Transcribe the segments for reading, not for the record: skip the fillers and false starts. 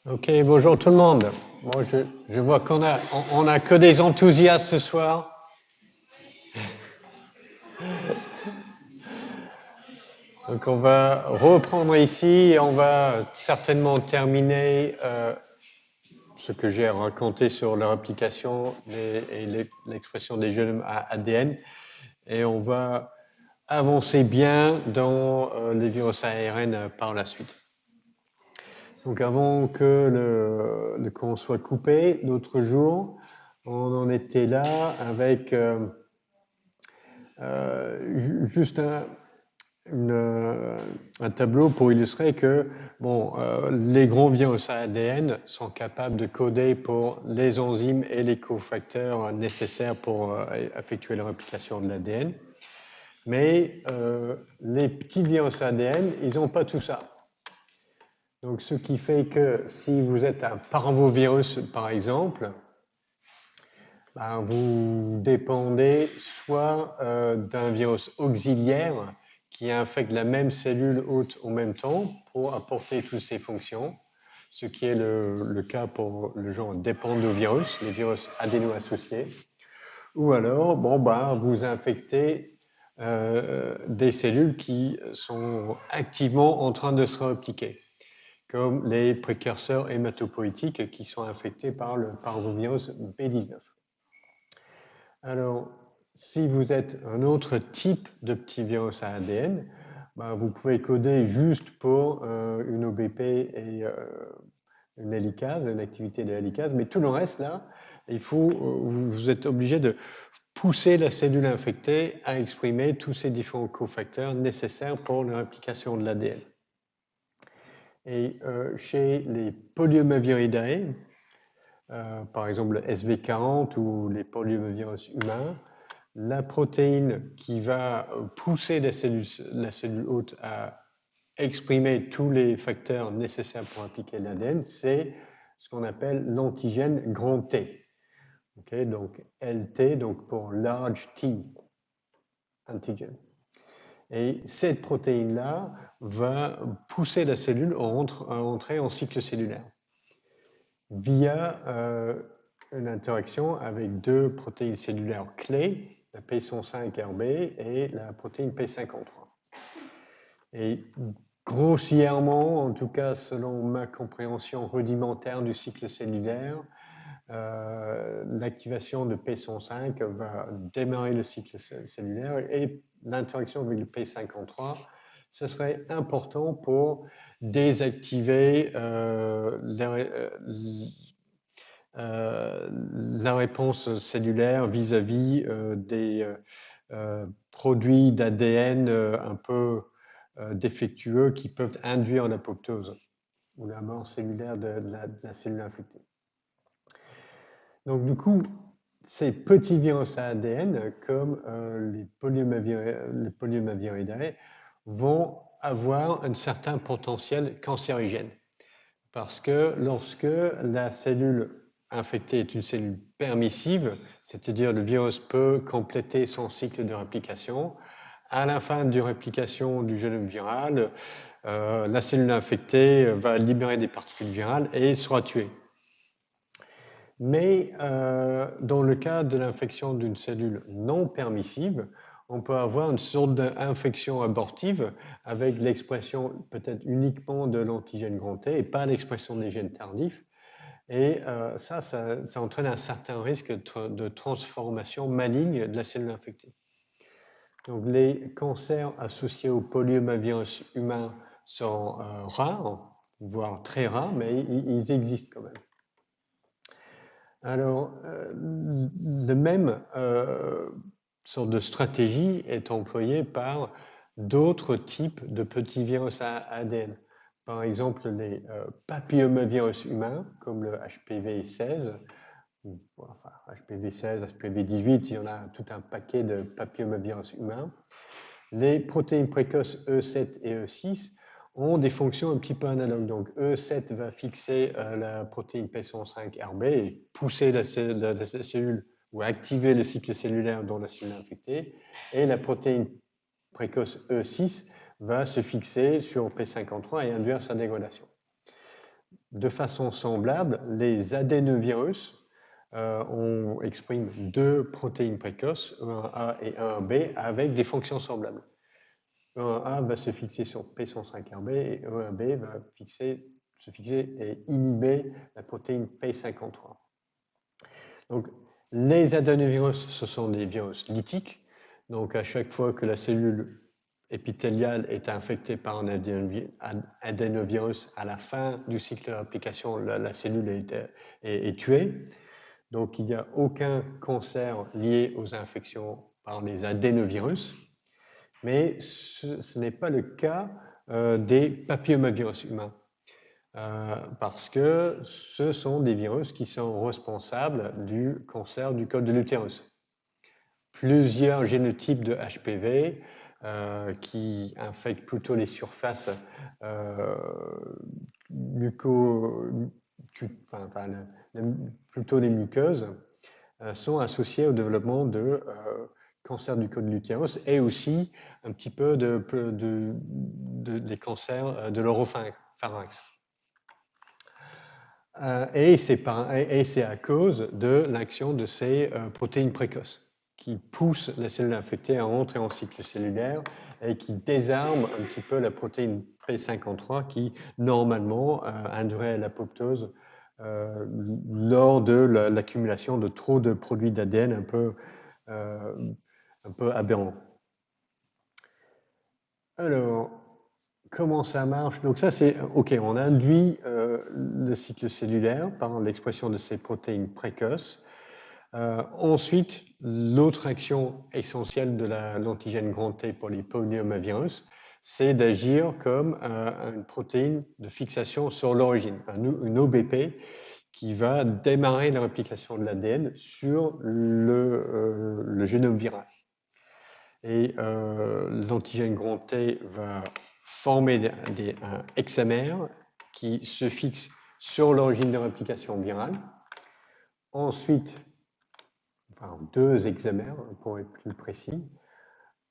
Ok, bonjour tout le monde. Bon, je vois on a que des enthousiastes ce soir. Donc on va reprendre ici et on va certainement terminer ce que j'ai raconté sur leur application et l'expression des génomes ADN. Et on va avancer bien dans les virus ARN par la suite. Donc avant que le courant soit coupé, l'autre jour, on en était là avec juste un tableau pour illustrer que les grands virus ADN sont capables de coder pour les enzymes et les cofacteurs nécessaires pour effectuer la réplication de l'ADN. Mais les petits virus ADN, ils n'ont pas tout ça. Donc, ce qui fait que si vous êtes un parvovirus, par exemple, ben, vous dépendez soit d'un virus auxiliaire qui infecte la même cellule hôte en même temps pour apporter toutes ses fonctions, ce qui est le cas pour le genre dépendovirus, les virus adéno-associés, ou alors vous infectez des cellules qui sont activement en train de se répliquer, comme les précurseurs hématopoïétiques qui sont infectés par le parvovirus B19. Alors, si vous êtes un autre type de petit virus à ADN, vous pouvez coder juste pour une OBP et une hélicase, une activité de hélicase, mais tout le reste, là, vous êtes obligé de pousser la cellule infectée à exprimer tous ces différents cofacteurs nécessaires pour la réplication de l'ADN. Et chez les polyomaviridae, par exemple le SV40 ou les polyomavirus humains, la protéine qui va pousser la cellule hôte à exprimer tous les facteurs nécessaires pour appliquer l'ADN, c'est ce qu'on appelle l'antigène grand T. Okay, donc LT, donc pour large T antigen. Et cette protéine-là va pousser la cellule à entrer en cycle cellulaire via une interaction avec deux protéines cellulaires clés, la P105RB et la protéine P53. Et grossièrement, en tout cas selon ma compréhension rudimentaire du cycle cellulaire, l'activation de P105 va démarrer le cycle cellulaire et l'interaction avec le P53, ce serait important pour désactiver la réponse cellulaire vis-à-vis des produits d'ADN un peu défectueux qui peuvent induire l'apoptose ou la mort cellulaire de la cellule infectée. Donc du coup, ces petits virus à ADN, comme les polyomaviridae, vont avoir un certain potentiel cancérigène. Parce que lorsque la cellule infectée est une cellule permissive, c'est-à-dire le virus peut compléter son cycle de réplication, à la fin de réplication du génome viral, la cellule infectée va libérer des particules virales et sera tuée. Mais dans le cas de l'infection d'une cellule non permissive, on peut avoir une sorte d'infection abortive avec l'expression peut-être uniquement de l'antigène grand T et pas l'expression des gènes tardifs. Et ça entraîne un certain risque de transformation maligne de la cellule infectée. Donc les cancers associés au polyomavirus humain sont rares, voire très rares, mais ils existent quand même. Alors, la même sorte de stratégie est employée par d'autres types de petits virus à ADN. Par exemple, les papillomavirus humains, comme le HPV-16, enfin HPV-16, HPV-18, il y en a tout un paquet de papillomavirus humains. Les protéines précoces E7 et E6 ont des fonctions un petit peu analogues. Donc E7 va fixer la protéine P105RB et pousser la cellule ou activer le cycle cellulaire dans la cellule infectée. Et la protéine précoce E6 va se fixer sur P53 et induire sa dégradation. de façon semblable, les adénovirus on exprime deux protéines précoces, E1A et E1B, avec des fonctions semblables. E1A va se fixer sur P105RB et E1B va se fixer et inhiber la protéine P53. Donc, les adénovirus, ce sont des virus lytiques. Donc, à chaque fois que la cellule épithéliale est infectée par un adénovirus, à la fin du cycle de réplication, la cellule est tuée. Donc, il n'y a aucun cancer lié aux infections par les adénovirus, mais ce n'est pas le cas des papillomavirus humains, parce que ce sont des virus qui sont responsables du cancer du col de l'utérus. Plusieurs génotypes de HPV qui infectent plutôt les surfaces plutôt les muqueuses, sont associés au développement de cancer du col de l'utérus et aussi un petit peu des cancers de l'oropharynx. Et c'est à cause de l'action de ces protéines précoces qui poussent la cellule infectée à entrer en cycle cellulaire et qui désarment un petit peu la protéine P53 qui, normalement, induirait l'apoptose lors de l'accumulation de trop de produits d'ADN un peu aberrants. Alors, comment ça marche? Donc ça, c'est OK, on induit le cycle cellulaire par l'expression de ces protéines précoces. Ensuite, l'autre action essentielle de l'antigène grand T pour les polyomavirus, c'est d'agir comme une protéine de fixation sur l'origine, une OBP qui va démarrer la réplication de l'ADN sur le génome viral. Et l'antigène grand T va former un hexamère qui se fixe sur l'origine de réplication virale. Ensuite, enfin, deux hexamères pour être plus précis.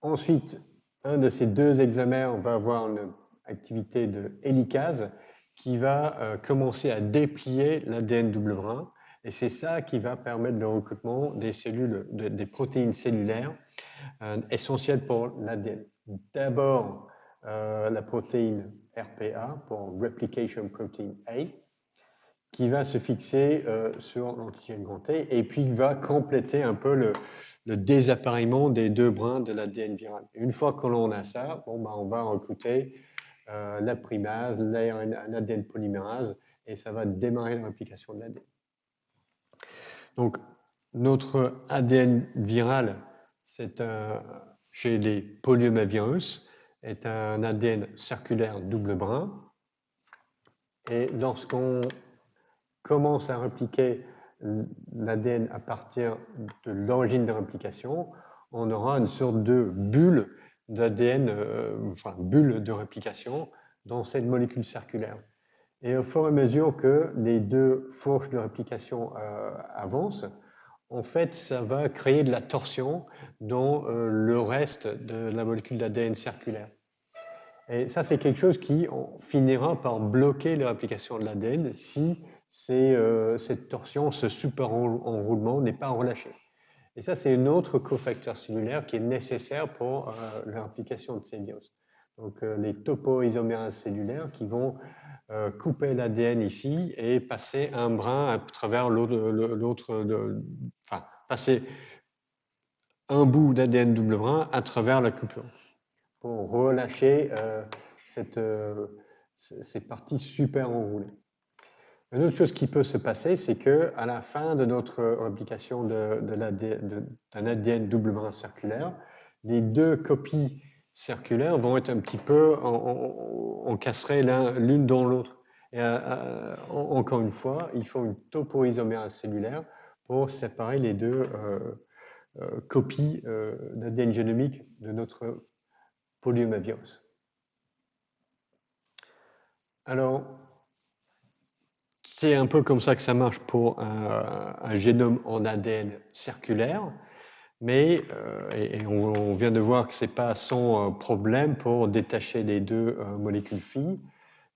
Ensuite, un de ces deux hexamères va avoir une activité de hélicase qui va commencer à déplier l'ADN double brin. Et c'est ça qui va permettre le recrutement des cellules, des protéines cellulaires essentielles pour l'ADN. D'abord, la protéine RPA, pour Replication Protein A, qui va se fixer sur l'antigène grand T et puis va compléter un peu le désappareillement des deux brins de l'ADN viral. Une fois que l'on a ça, bon, ben, on va recruter la primase, l'ADN polymérase, et ça va démarrer la réplication de l'ADN. Donc, notre ADN viral, chez les polyomavirus, est un ADN circulaire double brin. Et lorsqu'on commence à répliquer l'ADN à partir de l'origine de réplication, on aura une sorte de bulle d'ADN, bulle de réplication dans cette molécule circulaire. Et au fur et à mesure que les deux fourches de réplication avancent, en fait, ça va créer de la torsion dans le reste de la molécule d'ADN circulaire. Et ça, c'est quelque chose qui finira par bloquer la réplication de l'ADN si cette torsion, ce super-enroulement n'est pas relâché. Et ça, c'est un autre cofacteur cellulaire qui est nécessaire pour la réplication de ces virus. Donc, les topoisomérases cellulaires qui vont couper l'ADN ici et passer un brin à travers passer un bout d'ADN double brin à travers la coupure pour relâcher ces parties super enroulées. Une autre chose qui peut se passer, c'est qu'à la fin de notre réplication d'un ADN double brin circulaire, les deux copies circulaires vont être un petit peu encastrées l'une dans l'autre. Et encore une fois, il faut une topoisomérase cellulaire pour séparer les deux copies d'ADN génomique de notre polyomavirus. Alors, c'est un peu comme ça que ça marche pour un génome en ADN circulaire, mais on vient de voir que ce n'est pas sans problème pour détacher les deux molécules filles.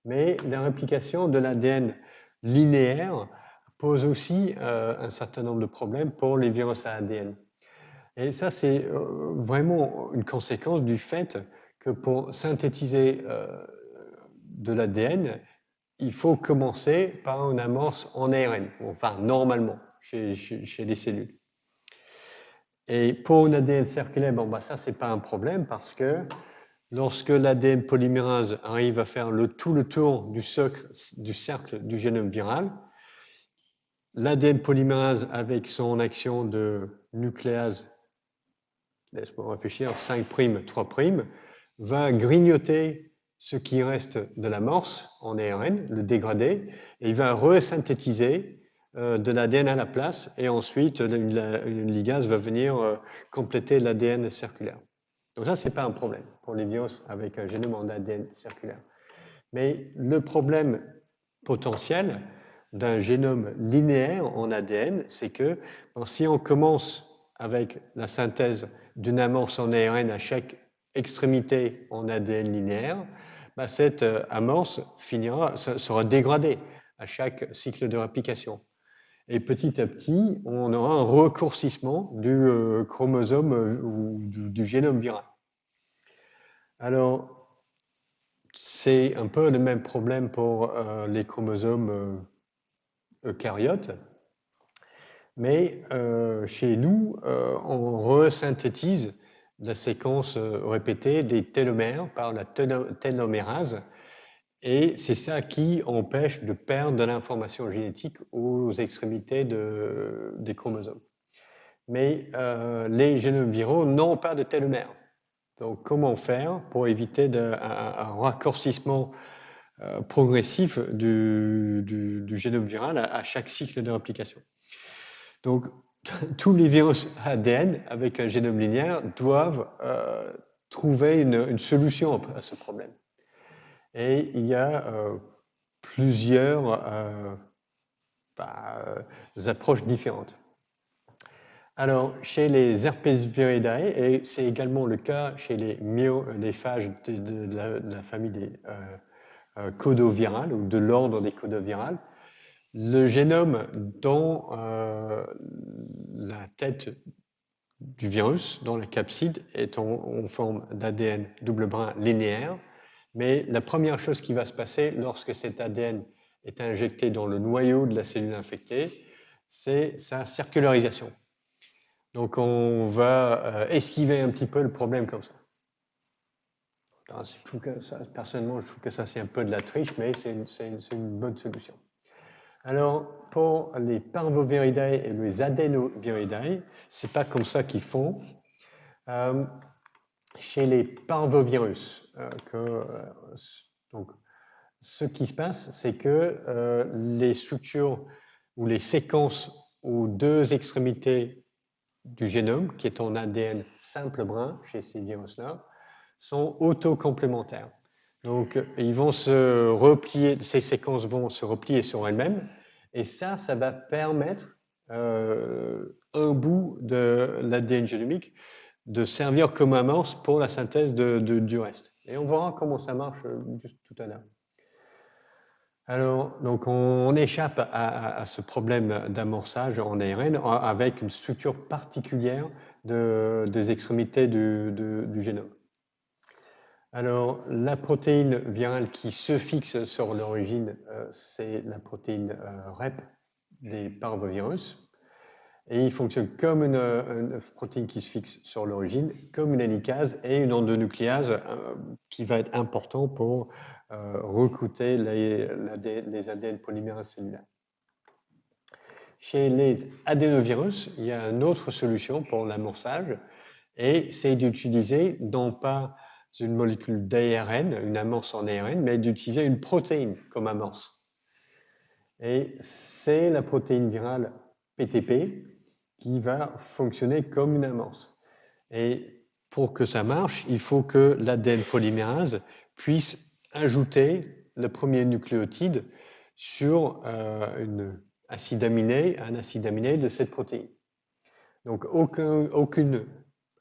Mais la réplication de l'ADN linéaire pose aussi un certain nombre de problèmes pour les virus à ADN. Et ça, c'est vraiment une conséquence du fait que pour synthétiser de l'ADN, il faut commencer par une amorce en ARN, enfin normalement, chez les cellules. Et pour une ADN circulaire, bon, bah, ça, c'est pas un problème parce que lorsque l'ADN polymérase arrive à faire tout le tour du cercle du génome viral, l'ADN polymérase, avec son action de nucléase, laisse-moi réfléchir, 5', 3', va grignoter ce qui reste de l'amorce en ARN, le dégrader, et il va resynthétiser de l'ADN à la place, et ensuite une ligase va venir compléter l'ADN circulaire. Donc ça, ce n'est pas un problème pour les virus avec un génome en ADN circulaire. Mais le problème potentiel d'un génome linéaire en ADN, c'est que si on commence avec la synthèse d'une amorce en ARN à chaque extrémité en ADN linéaire, bah cette amorce sera dégradée à chaque cycle de réplication. Et petit à petit, on aura un raccourcissement du chromosome ou du génome viral. Alors, c'est un peu le même problème pour les chromosomes eucaryotes, mais chez nous, on resynthétise la séquence répétée des télomères par la télomérase, et c'est ça qui empêche de perdre de l'information génétique aux extrémités des chromosomes. Mais les génomes viraux n'ont pas de télomères. Donc, comment faire pour éviter un raccourcissement progressif du génome viral à chaque cycle de réplication? Donc, tous les virus ADN avec un génome linéaire doivent trouver une solution à ce problème. Et il y a plusieurs approches différentes. Alors, chez les Herpesviridae, et c'est également le cas chez les phages de la famille des codovirales ou de l'ordre des codovirales, le génome dans la tête du virus, dans la capside, est en forme d'ADN double brin linéaire. Mais la première chose qui va se passer lorsque cet ADN est injecté dans le noyau de la cellule infectée, c'est sa circularisation. Donc on va esquiver un petit peu le problème comme ça. Alors, personnellement, je trouve que ça c'est un peu de la triche, mais c'est une bonne solution. Alors, pour les Parvoviridae et les Adenoviridae, c'est pas comme ça qu'ils font. Chez les parvovirus, donc, ce qui se passe, c'est que les structures ou les séquences aux deux extrémités du génome, qui est en ADN simple brin chez ces virus-là, sont autocomplémentaires. Donc, ils vont se replier, ces séquences vont se replier sur elles-mêmes, et ça va permettre un bout de l'ADN génomique de servir comme amorce pour la synthèse du reste. Et on verra comment ça marche juste tout à l'heure. Alors, donc on échappe à ce problème d'amorçage en ARN avec une structure particulière des extrémités du génome. Alors, la protéine virale qui se fixe sur l'origine, c'est la protéine REP des parvovirus. Et il fonctionne comme une protéine qui se fixe sur l'origine, comme une hélicase et une endonucléase qui va être important pour recruter les ADN polymérases cellulaires. Chez les adénovirus, il y a une autre solution pour l'amorçage, et c'est d'utiliser non pas une molécule d'ARN, une amorce en ARN, mais d'utiliser une protéine comme amorce. Et c'est la protéine virale PTP qui va fonctionner comme une amorce. Et pour que ça marche, il faut que l'ADN polymérase puisse ajouter le premier nucléotide sur un acide aminé de cette protéine. Donc aucune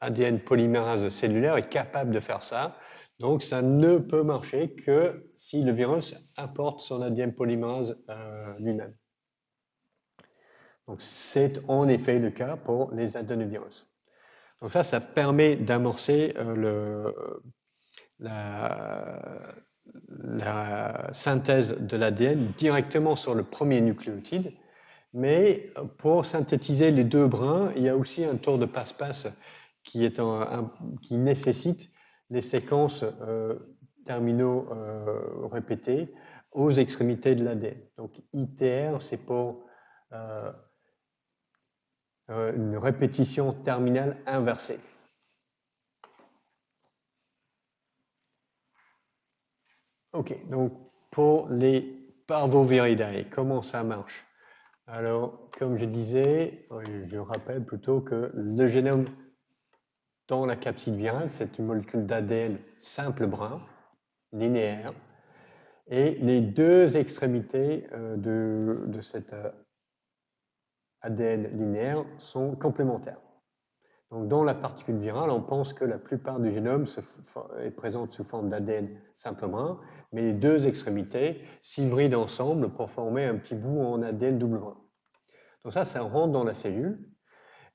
ADN polymérase cellulaire est capable de faire ça. Donc, ça ne peut marcher que si le virus apporte son ADN polymérase lui-même. Donc, c'est en effet le cas pour les adénovirus. Donc ça permet d'amorcer la synthèse de l'ADN directement sur le premier nucléotide. Mais pour synthétiser les deux brins, il y a aussi un tour de passe-passe qui nécessite les séquences terminaux répétées aux extrémités de l'ADN. Donc ITR, c'est pour une répétition terminale inversée. Ok, donc pour les Parvoviridae, comment ça marche? Alors, comme je disais, je rappelle plutôt que le génome dans la capside virale, c'est une molécule d'ADN simple brun, linéaire, et les deux extrémités de cet ADN linéaire sont complémentaires. Donc, dans la particule virale, on pense que la plupart du génome est présente sous forme d'ADN simple brun, mais les deux extrémités s'hybrident ensemble pour former un petit bout en ADN double brun. Donc ça rentre dans la cellule.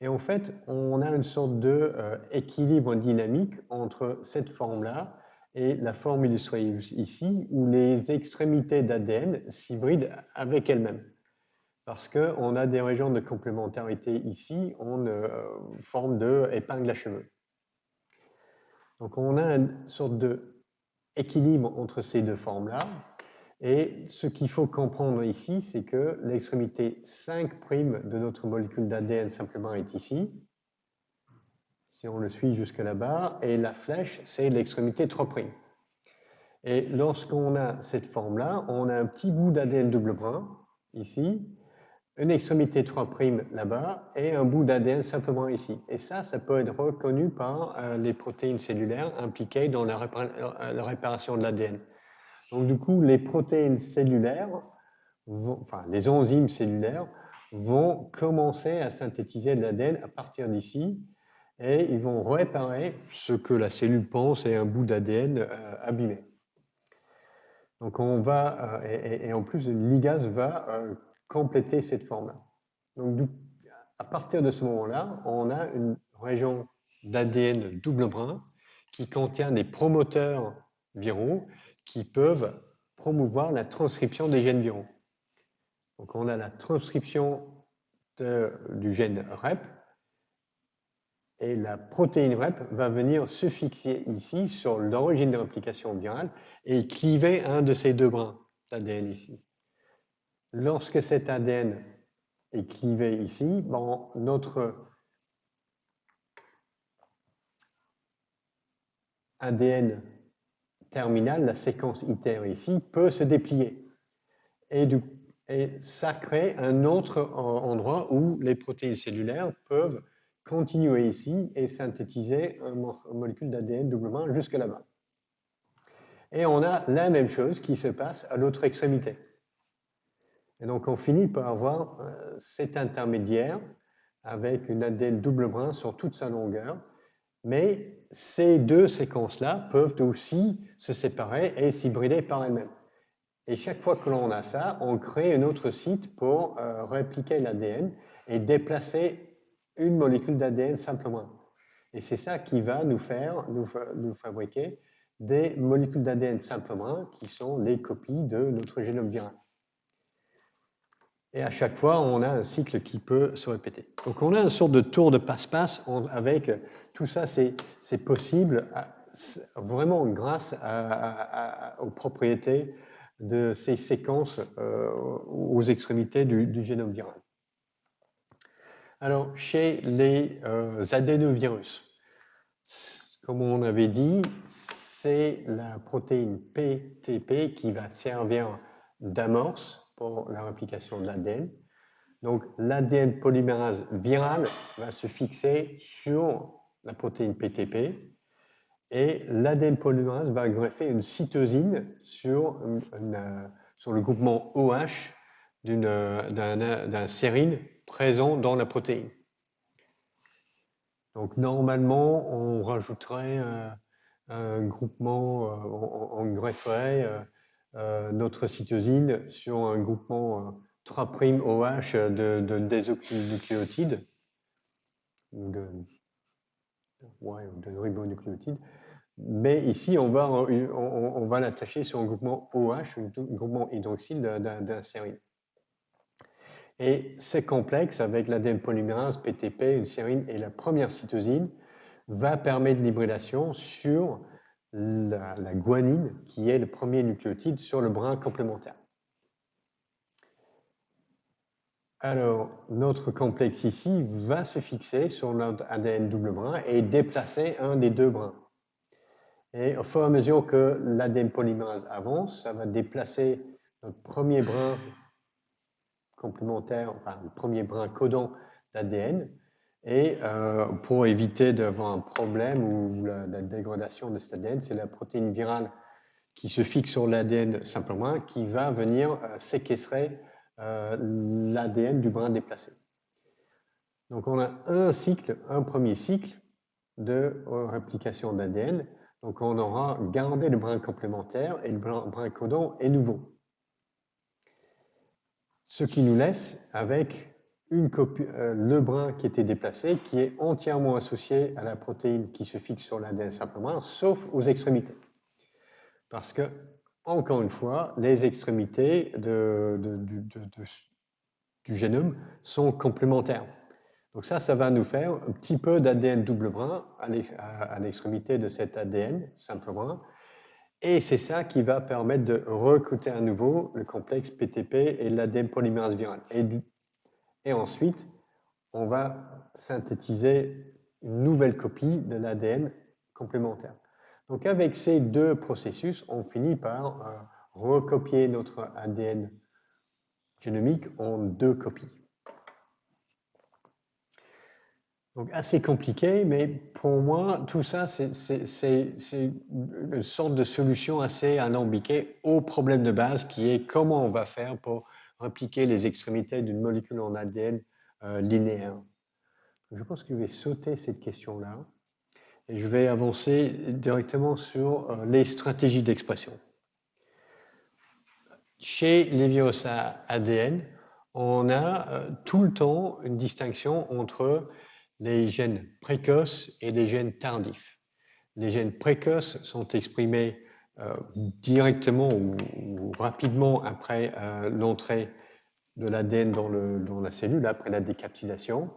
Et en fait, on a une sorte d'équilibre dynamique entre cette forme-là et la forme illustrée ici, où les extrémités d'ADN s'hybrident avec elles-mêmes. Parce qu'on a des régions de complémentarité ici en forme d'épingle à cheveux. Donc on a une sorte d'équilibre entre ces deux formes-là. Et ce qu'il faut comprendre ici, c'est que l'extrémité 5' de notre molécule d'ADN simplement est ici. Si on le suit jusque là-bas, et la flèche, c'est l'extrémité 3'. Et lorsqu'on a cette forme-là, on a un petit bout d'ADN double brun, ici, une extrémité 3' là-bas, et un bout d'ADN simplement ici. Et ça peut être reconnu par les protéines cellulaires impliquées dans la réparation de l'ADN. Donc du coup, les protéines cellulaires, les enzymes cellulaires, vont commencer à synthétiser de l'ADN à partir d'ici, et ils vont réparer ce que la cellule pense est un bout d'ADN abîmé. Donc on va, et en plus, une ligase va compléter cette forme-là. Donc à partir de ce moment-là, on a une région d'ADN double brun qui contient des promoteurs viraux qui peuvent promouvoir la transcription des gènes viraux. Donc on a la transcription du gène REP, et la protéine REP va venir se fixer ici sur l'origine de réplication virale et cliver un de ces deux brins d'ADN ici. Lorsque cet ADN est clivé ici, bon, notre ADN terminal, la séquence ITR ici, peut se déplier. Et ça crée un autre endroit où les protéines cellulaires peuvent continuer ici et synthétiser une molécule d'ADN doublement jusque là-bas. Et on a la même chose qui se passe à l'autre extrémité. Et donc on finit par avoir cet intermédiaire avec une ADN double brun sur toute sa longueur, mais ces deux séquences-là peuvent aussi se séparer et s'hybrider par elles-mêmes. Et chaque fois que l'on a ça, on crée un autre site pour répliquer l'ADN et déplacer une molécule d'ADN simplement. Et c'est ça qui va nous fabriquer des molécules d'ADN simplement qui sont les copies de notre génome viral. Et à chaque fois, on a un cycle qui peut se répéter. Donc on a une sorte de tour de passe-passe avec tout ça, c'est possible vraiment grâce aux propriétés de ces séquences aux extrémités du génome viral. Alors, chez les adénovirus, comme on avait dit, c'est la protéine PTP qui va servir d'amorce pour la réplication de l'ADN. Donc, l'ADN polymérase viral va se fixer sur la protéine PTP et l'ADN polymérase va greffer une cytosine sur le groupement OH d'un sérine présent dans la protéine. Donc normalement, on rajouterait un groupement, on grefferait notre cytosine sur un groupement 3'OH de désoxynucléotides ou de ribonucléotides. Mais ici, on va l'attacher sur un groupement OH, un groupement hydroxyle d'un sérine. Et c'est complexe avec l'ADN polymérase, PTP, une sérine et la première cytosine va permettre l'hybridation sur la guanine, qui est le premier nucléotide sur le brin complémentaire. Alors, notre complexe ici va se fixer sur notre ADN double brin et déplacer un des deux brins. Et au fur et à mesure que l'ADN polymérase avance, ça va déplacer notre premier brin complémentaire, enfin le premier brin codant d'ADN, et pour éviter d'avoir un problème ou la dégradation de cet ADN, c'est la protéine virale qui se fixe sur l'ADN simplement qui va venir séquestrer l'ADN du brin déplacé. Donc on a un premier cycle de réplication d'ADN. Donc on aura gardé le brin complémentaire et le brin codant est nouveau. Ce qui nous laisse avec une copie, le brin qui était déplacé, qui est entièrement associé à la protéine qui se fixe sur l'ADN simplement, sauf aux extrémités. Parce que, encore une fois, les extrémités du génome sont complémentaires. Donc ça va nous faire un petit peu d'ADN double brin à l'extrémité de cet ADN simple brin. Et c'est ça qui va permettre de recruter à nouveau le complexe PTP et l'ADN polymérase virale. Et ensuite, on va synthétiser une nouvelle copie de l'ADN complémentaire. Donc avec ces deux processus, on finit par recopier notre ADN génomique en deux copies. Donc assez compliqué, mais pour moi, tout ça, c'est une sorte de solution assez alambiquée au problème de base qui est comment on va faire pour répliquer les extrémités d'une molécule en ADN linéaire. Je pense que je vais sauter cette question-là et je vais avancer directement sur les stratégies d'expression. Chez les virus à ADN, on a tout le temps une distinction entre les gènes précoces et les gènes tardifs. Les gènes précoces sont exprimés directement ou rapidement après l'entrée de l'ADN dans la cellule, après la décapsidation.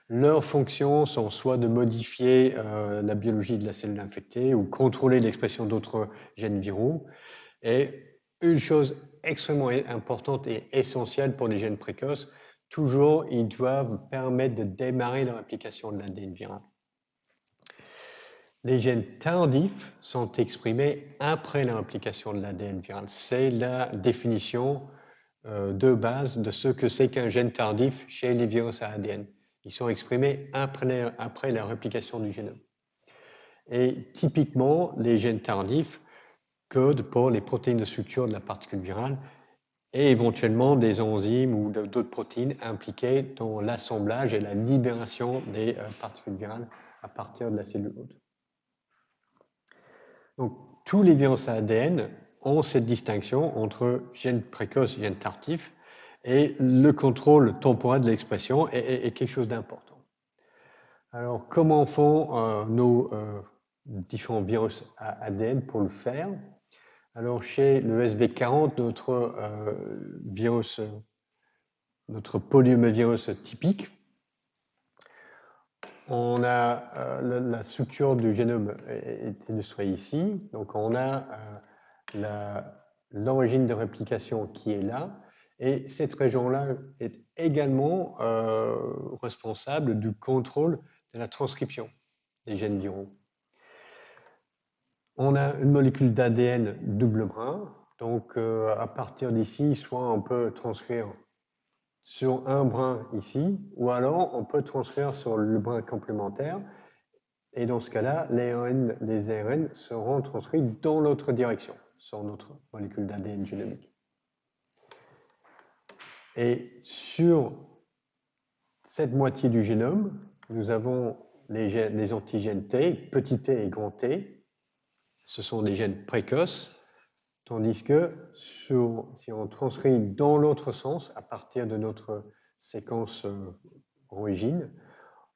Leurs fonctions sont soit de modifier la biologie de la cellule infectée ou contrôler l'expression d'autres gènes viraux. Et une chose extrêmement importante et essentielle pour les gènes précoces, toujours, ils doivent permettre de démarrer la réplication de l'ADN viral. Les gènes tardifs sont exprimés après la réplication de l'ADN viral. C'est la définition de base de ce que c'est qu'un gène tardif chez les virus à ADN. Ils sont exprimés après la réplication du génome. Et typiquement, les gènes tardifs codent pour les protéines de structure de la particule virale et éventuellement des enzymes ou d'autres protéines impliquées dans l'assemblage et la libération des particules virales à partir de la cellule hôte. Donc, tous les virus à ADN ont cette distinction entre gènes précoces et gènes tardifs, et le contrôle temporel de l'expression est quelque chose d'important. Alors, comment font nos différents virus à ADN pour le faire? Alors, chez le SB40, notre polyomavirus typique, on a la structure du génome est illustrée ici. Donc, on a l'origine de réplication qui est là. Et cette région-là est également responsable du contrôle de la transcription des gènes viraux. On a une molécule d'ADN double brin. Donc, à partir d'ici, soit on peut transcrire sur un brin ici, ou alors on peut transcrire sur le brin complémentaire. Et dans ce cas-là, les ARN seront transcrits dans l'autre direction, sur notre molécule d'ADN génomique. Et sur cette moitié du génome, nous avons les antigènes T, petit t et grand t, ce sont des gènes précoces, tandis que si on transcrit dans l'autre sens, à partir de notre séquence origine,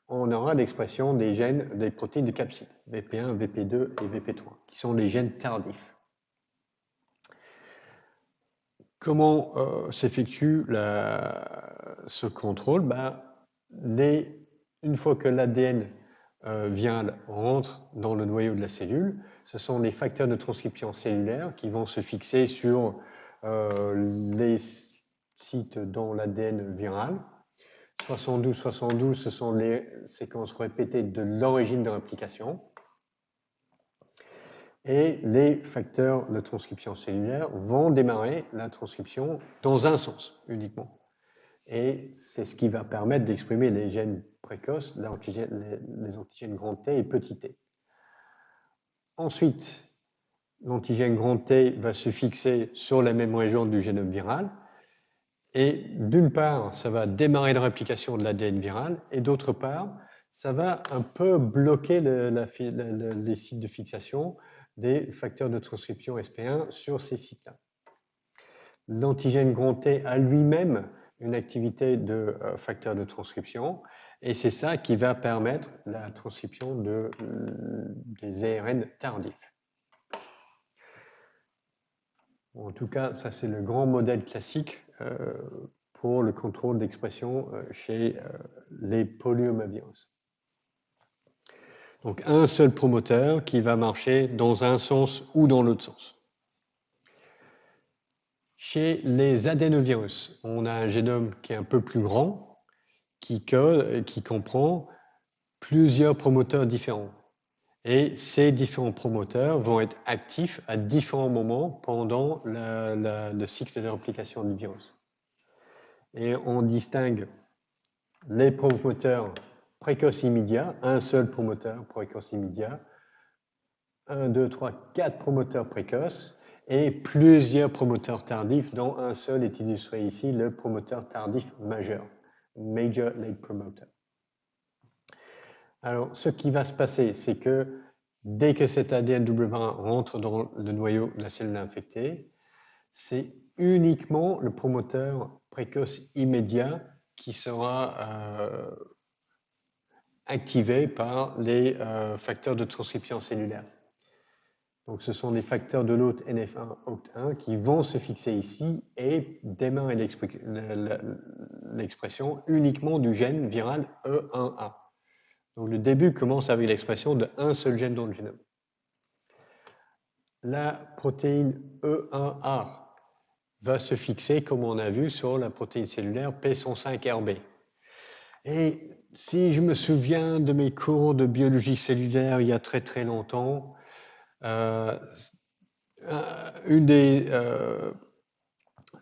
on aura l'expression des gènes des protéines de capsid, VP1, VP2 et VP3, qui sont les gènes tardifs. Comment s'effectue ce contrôle? Une fois que l'ADN viral rentre dans le noyau de la cellule, ce sont les facteurs de transcription cellulaire qui vont se fixer sur les sites dans l'ADN viral. 72, ce sont les séquences répétées de l'origine de réplication. Et les facteurs de transcription cellulaire vont démarrer la transcription dans un sens uniquement. Et c'est ce qui va permettre d'exprimer les gènes précoces, les antigènes grand T et petit t. Ensuite, l'antigène grand T va se fixer sur la même région du génome viral. Et d'une part, ça va démarrer la réplication de l'ADN viral, et d'autre part, ça va un peu bloquer les sites de fixation des facteurs de transcription SP1 sur ces sites-là. L'antigène grand T a lui-même une activité de facteur de transcription, et c'est ça qui va permettre la transcription des ARN tardifs. En tout cas, ça c'est le grand modèle classique pour le contrôle d'expression chez les polyomavirus. Donc un seul promoteur qui va marcher dans un sens ou dans l'autre sens. Chez les adénovirus, on a un génome qui est un peu plus grand, qui comprend plusieurs promoteurs différents. Et ces différents promoteurs vont être actifs à différents moments pendant le cycle de réplication du virus. Et on distingue les promoteurs précoces immédiats, un seul promoteur précoce immédiat, 1, 2, 3, 4 promoteurs précoces et plusieurs promoteurs tardifs, dont un seul est illustré ici, le promoteur tardif majeur, Major Late Promoter. Alors, ce qui va se passer, c'est que dès que cet ADN double-brin rentre dans le noyau de la cellule infectée, c'est uniquement le promoteur précoce immédiat qui sera activé par les facteurs de transcription cellulaire. Donc, ce sont les facteurs de l'hôte NF1, OCT1 qui vont se fixer ici et démarrer l'expression uniquement du gène viral E1A. Donc, le début commence avec l'expression d'un seul gène dans le génome. La protéine E1A va se fixer, comme on a vu, sur la protéine cellulaire P105RB. Et si je me souviens de mes cours de biologie cellulaire il y a très très longtemps, une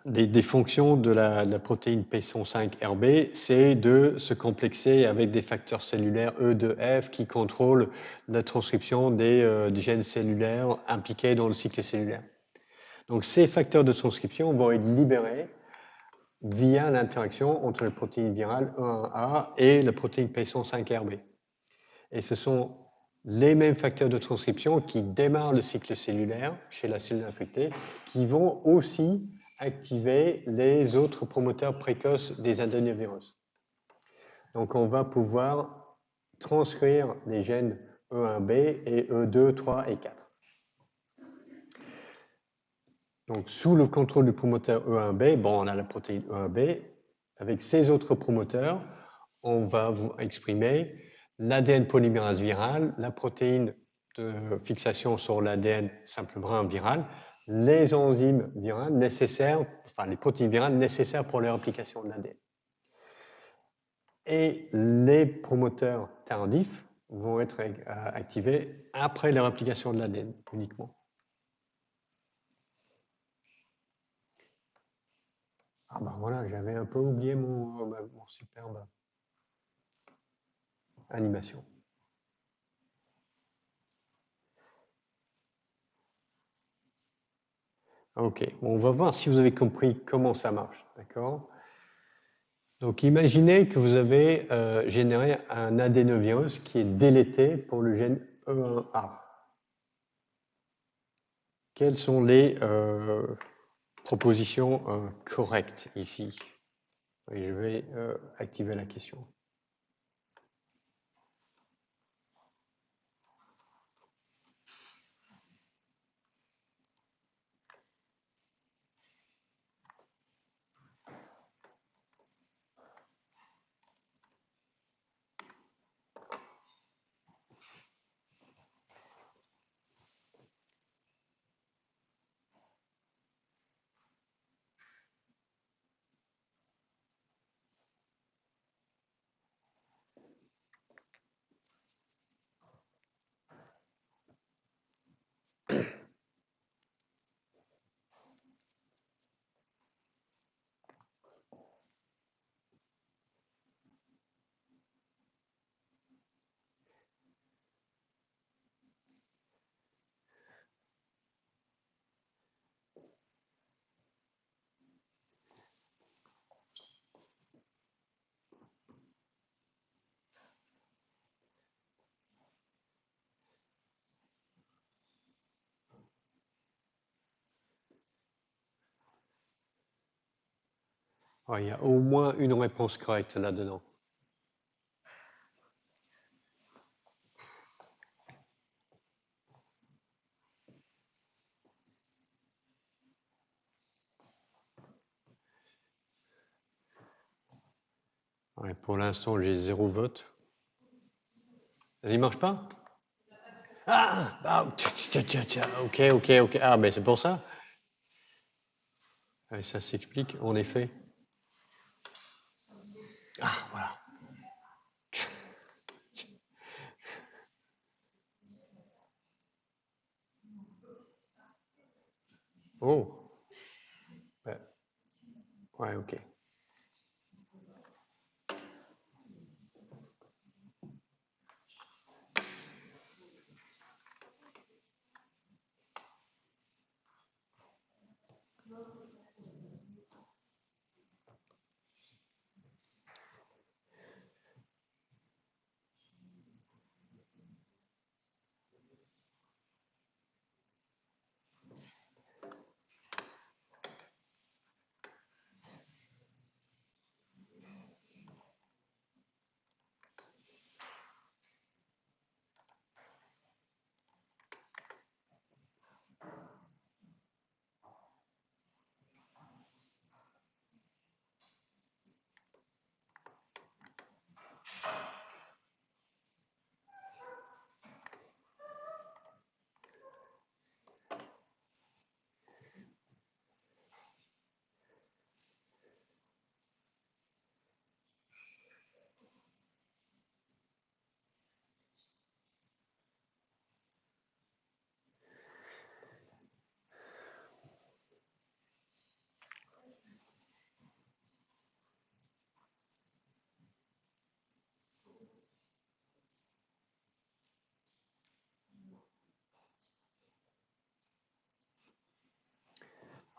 des fonctions de la protéine P105RB, c'est de se complexer avec des facteurs cellulaires E2F qui contrôlent la transcription des gènes cellulaires impliqués dans le cycle cellulaire. Donc ces facteurs de transcription vont être libérés via l'interaction entre la protéine virale E1A et la protéine P105RB. Et ce sont les mêmes facteurs de transcription qui démarrent le cycle cellulaire chez la cellule infectée, qui vont aussi activer les autres promoteurs précoces des adénovirus. Donc on va pouvoir transcrire les gènes E1B et E2, 3 et 4. Donc sous le contrôle du promoteur E1B, bon, on a la protéine E1B. Avec ces autres promoteurs, on va exprimer l'ADN polymérase viral, la protéine de fixation sur l'ADN simple brin viral, les enzymes virales nécessaires, enfin les protéines virales nécessaires pour la réplication de l'ADN. Et les promoteurs tardifs vont être activés après la réplication de l'ADN uniquement. Ah ben voilà, j'avais un peu oublié mon superbe animation. Ok, on va voir si vous avez compris comment ça marche, d'accord? Donc imaginez que vous avez généré un adénovirus qui est délété pour le gène E1A. quelles sont les propositions correctes ici? Et je vais activer la question. Il y a au moins une réponse correcte là-dedans. Ouais, pour l'instant, j'ai 0 vote. Vas-y, marche pas? Ok. Ah, ben c'est pour ça. Ouais, ça s'explique, en effet. Ah, voilà. Oh. Ouais, ok.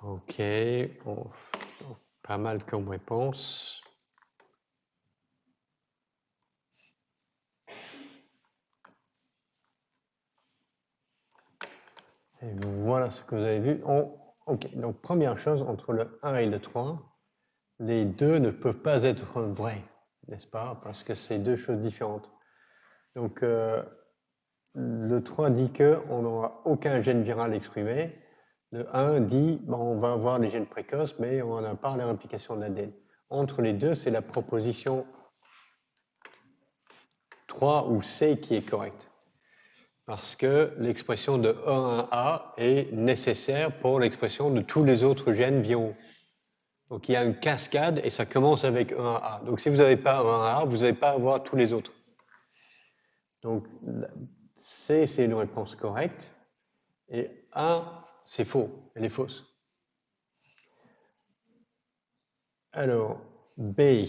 Ok, pas mal comme réponse. Et voilà ce que vous avez vu. Ok, donc première chose, entre le 1 et le 3, les deux ne peuvent pas être vrais, n'est-ce pas? Parce que c'est deux choses différentes. Donc le 3 dit qu'on n'aura aucun gène viral exprimé. Le 1 dit on va avoir les gènes précoces, mais on n'a pas les réplications de l'ADN. Entre les deux, c'est la proposition 3 ou C qui est correcte. Parce que l'expression de E1A est nécessaire pour l'expression de tous les autres gènes viraux. Donc il y a une cascade et ça commence avec E1A. Donc si vous n'avez pas E1A, vous n'allez pas avoir tous les autres. Donc C, c'est une réponse correcte. Et 1, c'est faux, elle est fausse. Alors, B,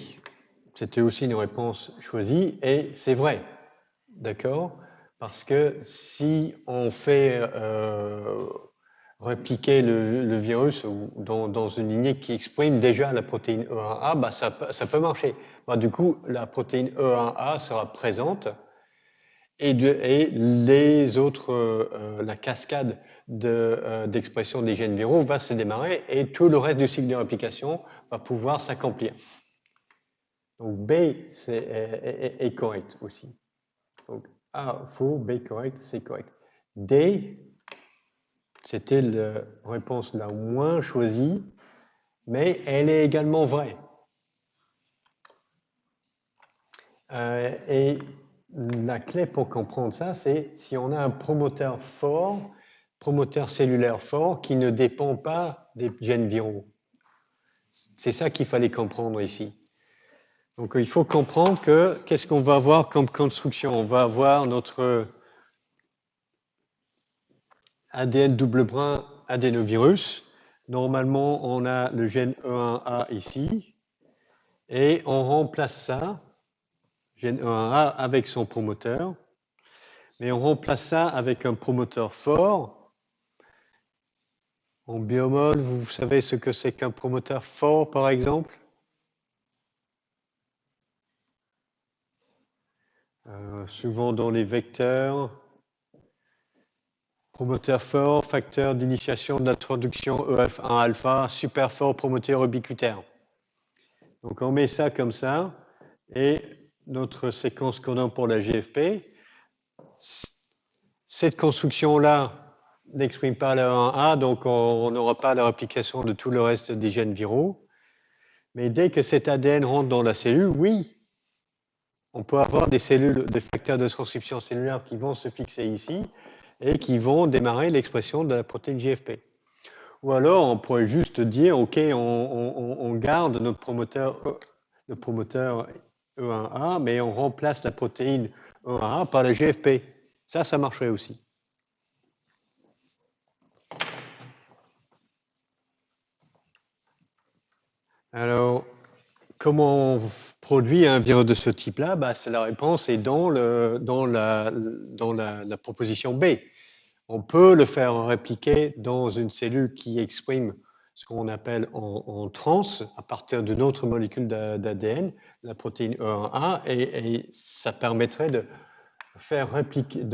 c'était aussi une réponse choisie, et c'est vrai, d'accord? Parce que si on fait répliquer le virus dans une lignée qui exprime déjà la protéine E1A, ça peut marcher. Du coup, la protéine E1A sera présente, et les autres, la cascade d'expression des gènes viraux va se démarrer et tout le reste du cycle de réplication va pouvoir s'accomplir. Donc B est correct aussi. Donc A faux, B correct, C correct. D, c'était la réponse la moins choisie, mais elle est également vraie. Et la clé pour comprendre ça, c'est si on a un promoteur fort, promoteur cellulaire fort, qui ne dépend pas des gènes viraux. C'est ça qu'il fallait comprendre ici. Donc il faut comprendre que qu'est-ce qu'on va avoir comme construction? On va avoir notre ADN double brin adénovirus. Normalement, on a le gène E1A ici, et on remplace ça, gène E1A avec son promoteur, mais on remplace ça avec un promoteur fort. En biomol, vous savez ce que c'est qu'un promoteur fort, par exemple? Souvent dans les vecteurs, promoteur fort, facteur d'initiation d'introduction EF1 alpha, super fort promoteur ubiquitaire. Donc on met ça comme ça, et notre séquence qu'on a pour la GFP, cette construction-là n'exprime pas la 1A, donc on n'aura pas la réplication de tout le reste des gènes viraux. Mais dès que cet ADN rentre dans la cellule, oui, on peut avoir des cellules, des facteurs de transcription cellulaire qui vont se fixer ici et qui vont démarrer l'expression de la protéine GFP. Ou alors, on pourrait juste dire, OK, on garde notre promoteur E1A, mais on remplace la protéine E1A par la GFP. Ça marcherait aussi. Alors, comment on produit un virus de ce type-là? La réponse est dans la proposition B. On peut le faire répliquer dans une cellule qui exprime ce qu'on appelle en trans, à partir d'une autre molécule d'ADN, la protéine E1A, et ça permettrait de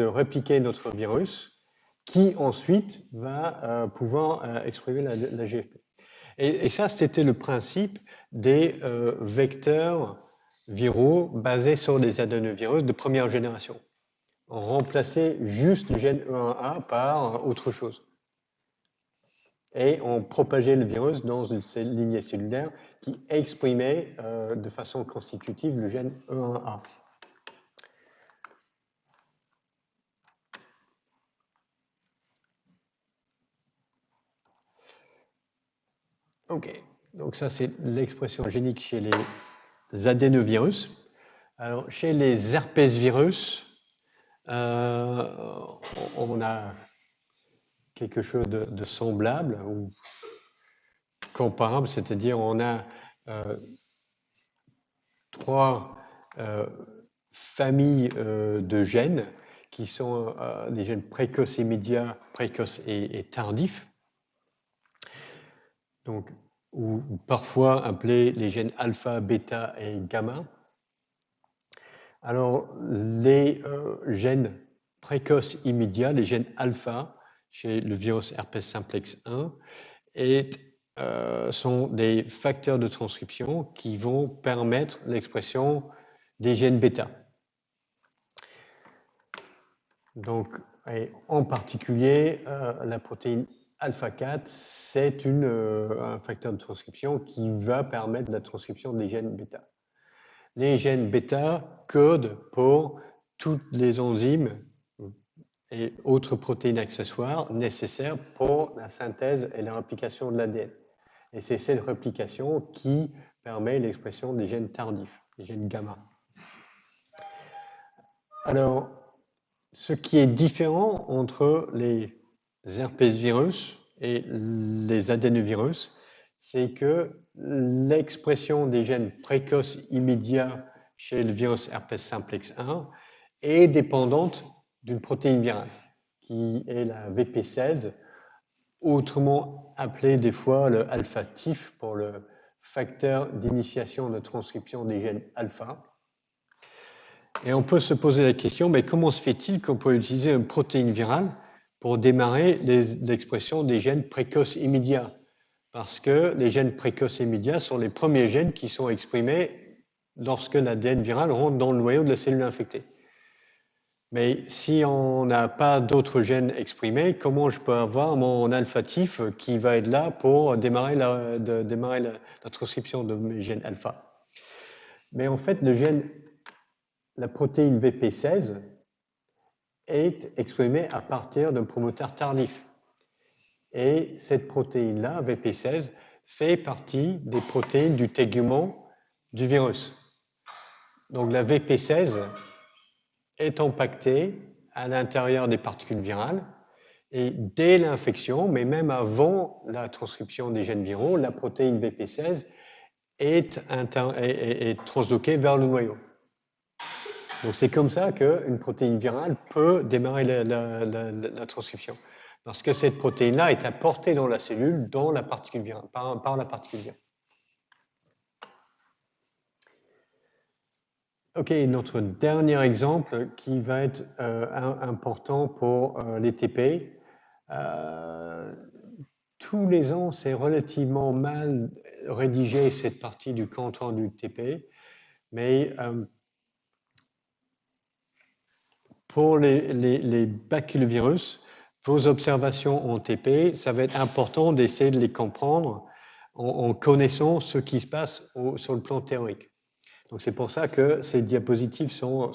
répliquer notre virus, qui ensuite va pouvoir exprimer la GFP. Et ça, c'était le principe des vecteurs viraux basés sur les adénovirus de première génération. On remplaçait juste le gène E1A par autre chose. Et on propageait le virus dans une lignée cellulaire qui exprimait de façon constitutive le gène E1A. OK, donc ça c'est l'expression génique chez les adénovirus. Alors chez les herpesvirus, on a quelque chose de semblable ou comparable, c'est-à-dire on a trois familles de gènes qui sont des gènes précoces immédiats, précoces et tardifs, donc, ou parfois appelés les gènes alpha, bêta et gamma. Alors, les gènes précoces immédiats, les gènes alpha, chez le virus herpès simplex 1, sont des facteurs de transcription qui vont permettre l'expression des gènes bêta. Donc, et en particulier, la protéine alpha 4, c'est un facteur de transcription qui va permettre la transcription des gènes bêta. Les gènes bêta codent pour toutes les enzymes et autres protéines accessoires nécessaires pour la synthèse et la réplication de l'ADN. Et c'est cette réplication qui permet l'expression des gènes tardifs, les gènes gamma. Alors, ce qui est différent entre les herpesvirus et les adénovirus, c'est que l'expression des gènes précoces immédiats chez le virus herpès simplex 1 est dépendante d'une protéine virale, qui est la VP16, autrement appelée des fois le alpha-TIF pour le facteur d'initiation de transcription des gènes alpha. Et on peut se poser la question, mais comment se fait-il qu'on peut utiliser une protéine virale pour démarrer l'expression des gènes précoces immédiats? Parce que les gènes précoces immédiats sont les premiers gènes qui sont exprimés lorsque l'ADN viral rentre dans le noyau de la cellule infectée. Mais si on n'a pas d'autres gènes exprimés, comment je peux avoir mon alphatif qui va être là pour démarrer la transcription de mes gènes alpha? Mais en fait, la protéine VP16 est exprimée à partir d'un promoteur tardif. Et cette protéine-là, VP16, fait partie des protéines du tégument du virus. Donc la VP16 est impactée à l'intérieur des particules virales et dès l'infection, mais même avant la transcription des gènes viraux, la protéine VP16 est transloquée vers le noyau. Donc c'est comme ça qu'une protéine virale peut démarrer la transcription. Parce que cette protéine-là est apportée dans la cellule dans la particule virale, par la particule virale. OK, notre dernier exemple qui va être important pour les TP. Tous les ans, c'est relativement mal rédigé cette partie du compte rendu TP, mais pour les baculovirus, vos observations en TP, ça va être important d'essayer de les comprendre en connaissant ce qui se passe sur le plan théorique. Donc c'est pour ça que ces diapositives sont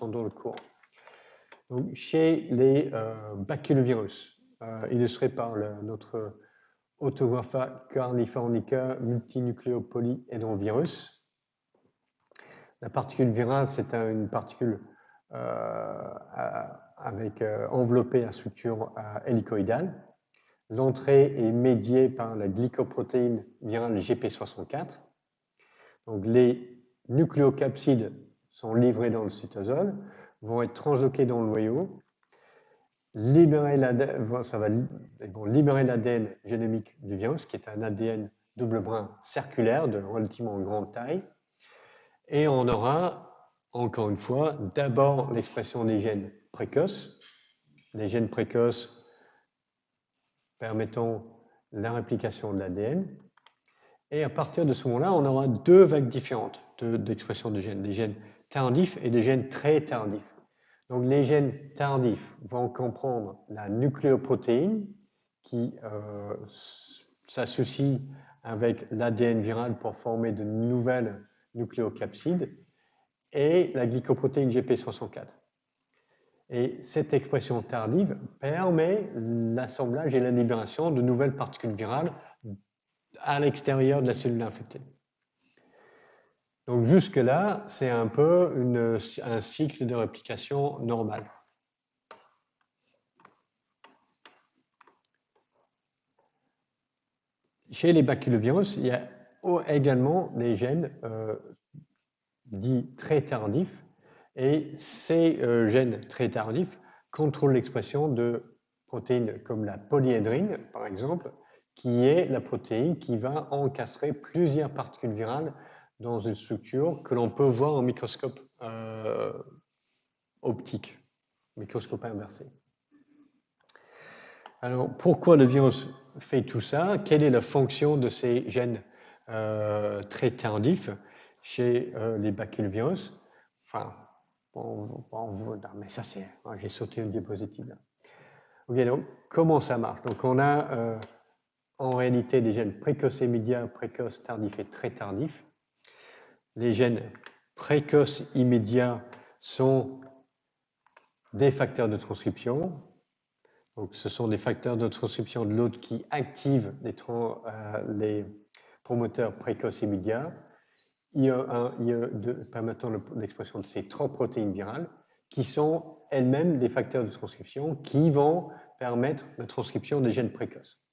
dans le cours. Donc, chez les baculovirus, illustrés par notre Autographa carnifornica multinucléopolyédrovirus, la particule virale, c'est une particule enveloppée à structure hélicoïdale. L'entrée est médiée par la glycoprotéine virale GP64. Donc les nucléocapsides sont livrés dans le cytosol, vont être transloqués dans le noyau, ils vont libérer l'ADN génomique du virus, qui est un ADN double brin circulaire de relativement grande taille, et on aura, encore une fois, d'abord l'expression des gènes précoces, les gènes précoces permettant la réplication de l'ADN, et à partir de ce moment-là, on aura deux vagues différentes d'expression de gènes, des gènes tardifs et des gènes très tardifs. Donc les gènes tardifs vont comprendre la nucléoprotéine qui s'associe avec l'ADN viral pour former de nouvelles nucléocapsides et la glycoprotéine GP64. Et cette expression tardive permet l'assemblage et la libération de nouvelles particules virales à l'extérieur de la cellule infectée. Donc jusque-là, c'est un peu un cycle de réplication normal. Chez les baculovirus, il y a également des gènes dits très tardifs, et ces gènes très tardifs contrôlent l'expression de protéines comme la polyédrine, par exemple, qui est la protéine qui va encastrer plusieurs particules virales dans une structure que l'on peut voir en microscope optique, microscope inversé. Alors, pourquoi le virus fait tout ça? Quelle est la fonction de ces gènes très tardifs chez les baculovirus? Enfin, non, mais ça c'est... J'ai sauté une diapositive là. Ok, donc comment ça marche? Donc on a en réalité des gènes précoces immédiats, précoces, tardifs et très tardifs. Les gènes précoces immédiats sont des facteurs de transcription. Donc, ce sont des facteurs de transcription de l'hôte qui activent les promoteurs précoces immédiats, IE1, IE2, permettant l'expression de ces trois protéines virales, qui sont elles-mêmes des facteurs de transcription qui vont permettre la transcription des gènes précoces.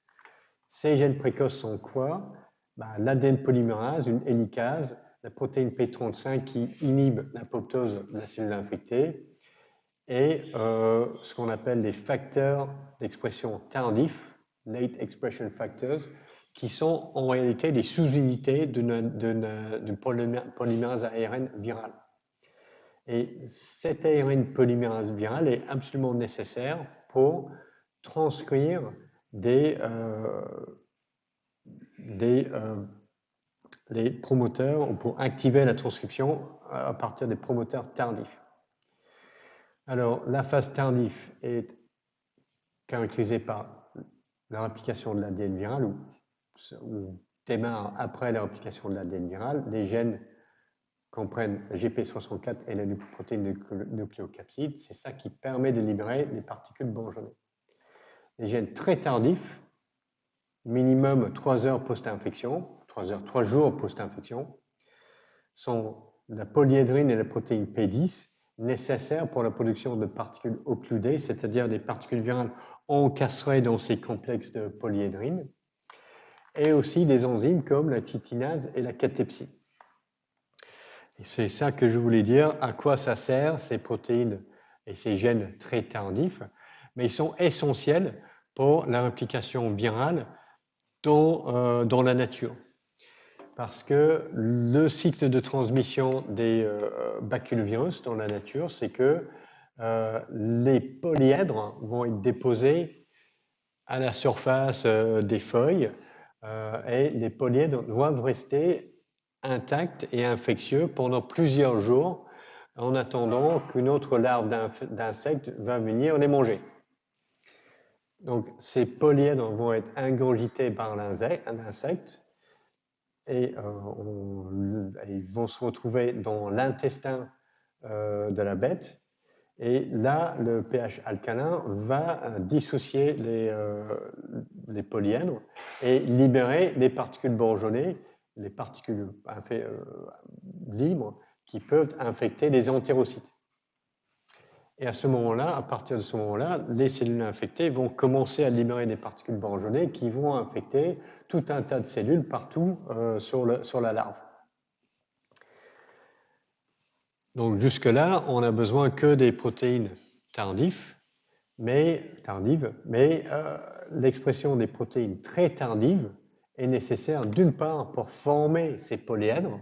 Ces gènes précoces sont quoi? L'ADN polymérase, une hélicase, la protéine P35 qui inhibe l'apoptose de la cellule infectée, et ce qu'on appelle les facteurs d'expression tardifs, late expression factors, qui sont en réalité des sous-unités d'une polymérase ARN virale. Et cette ARN polymérase virale est absolument nécessaire pour transcrire des promoteurs, ou pour activer la transcription à partir des promoteurs tardifs. Alors, la phase tardive est caractérisée par la réplication de l'ADN viral ou démarre après la réplication de l'ADN viral. Les gènes comprennent la GP64 et la protéine nucléocapside. C'est ça qui permet de libérer les particules bourgeonnées. Les gènes très tardifs, minimum 3 heures post-infection, 3 jours post-infection, sont la polyédrine et la protéine P10 nécessaires pour la production de particules occludées, c'est-à-dire des particules virales encastrées dans ces complexes de polyédrine, et aussi des enzymes comme la chitinase et la catepsine. Et c'est ça que je voulais dire, à quoi ça sert ces protéines et ces gènes très tardifs, mais ils sont essentiels pour la réplication virale dans la nature. Parce que le cycle de transmission des baculovirus dans la nature, c'est que les polyèdres vont être déposés à la surface des feuilles et les polyèdres doivent rester intacts et infectieux pendant plusieurs jours en attendant qu'une autre larve d'insecte va venir les manger. Donc ces polyèdres vont être ingurgités par l'insecte et ils vont se retrouver dans l'intestin de la bête. Et là, le pH alcalin va dissocier les polyèdres et libérer les particules bourgeonnées, les particules libres qui peuvent infecter les entérocytes. Et à ce moment-là, à partir de ce moment-là, les cellules infectées vont commencer à libérer des particules bourgeonnées qui vont infecter tout un tas de cellules partout sur la larve. Donc jusque-là, on n'a besoin que des protéines tardives, mais l'expression des protéines très tardives est nécessaire d'une part pour former ces polyèdres,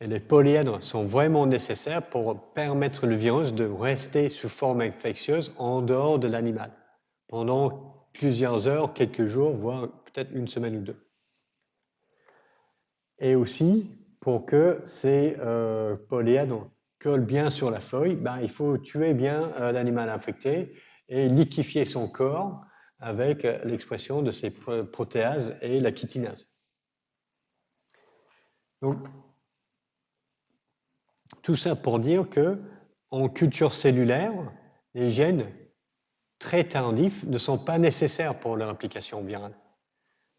et les polyèdres sont vraiment nécessaires pour permettre le virus de rester sous forme infectieuse en dehors de l'animal pendant plusieurs heures, quelques jours, voire peut-être une semaine ou deux. Et aussi, pour que ces polyèdres collent bien sur la feuille, il faut tuer bien l'animal infecté et liquéfier son corps avec l'expression de ces protéases et la chitinase. Donc, tout ça pour dire que en culture cellulaire, les gènes très tardifs ne sont pas nécessaires pour leur application virale.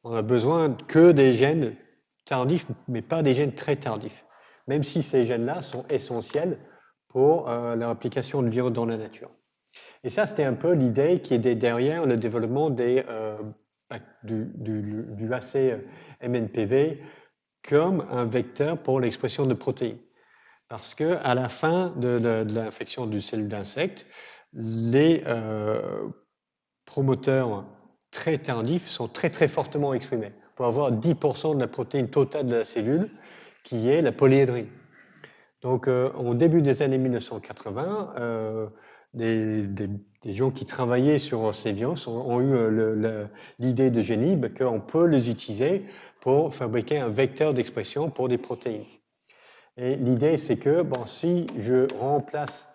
On a besoin que des gènes tardifs, mais pas des gènes très tardifs, même si ces gènes-là sont essentiels pour leur application de virus dans la nature. Et ça, c'était un peu l'idée qui est derrière le développement du ACMNPV comme un vecteur pour l'expression de protéines. Parce qu'à la fin de l'infection d'une cellule d'insecte, les promoteurs très tardifs sont très très fortement exprimés pour avoir 10% de la protéine totale de la cellule qui est la polyédrine. Donc au début des années 1980, des gens qui travaillaient sur ces virus ont eu l'idée de génie qu'on peut les utiliser pour fabriquer un vecteur d'expression pour des protéines. Et l'idée, c'est que si je remplace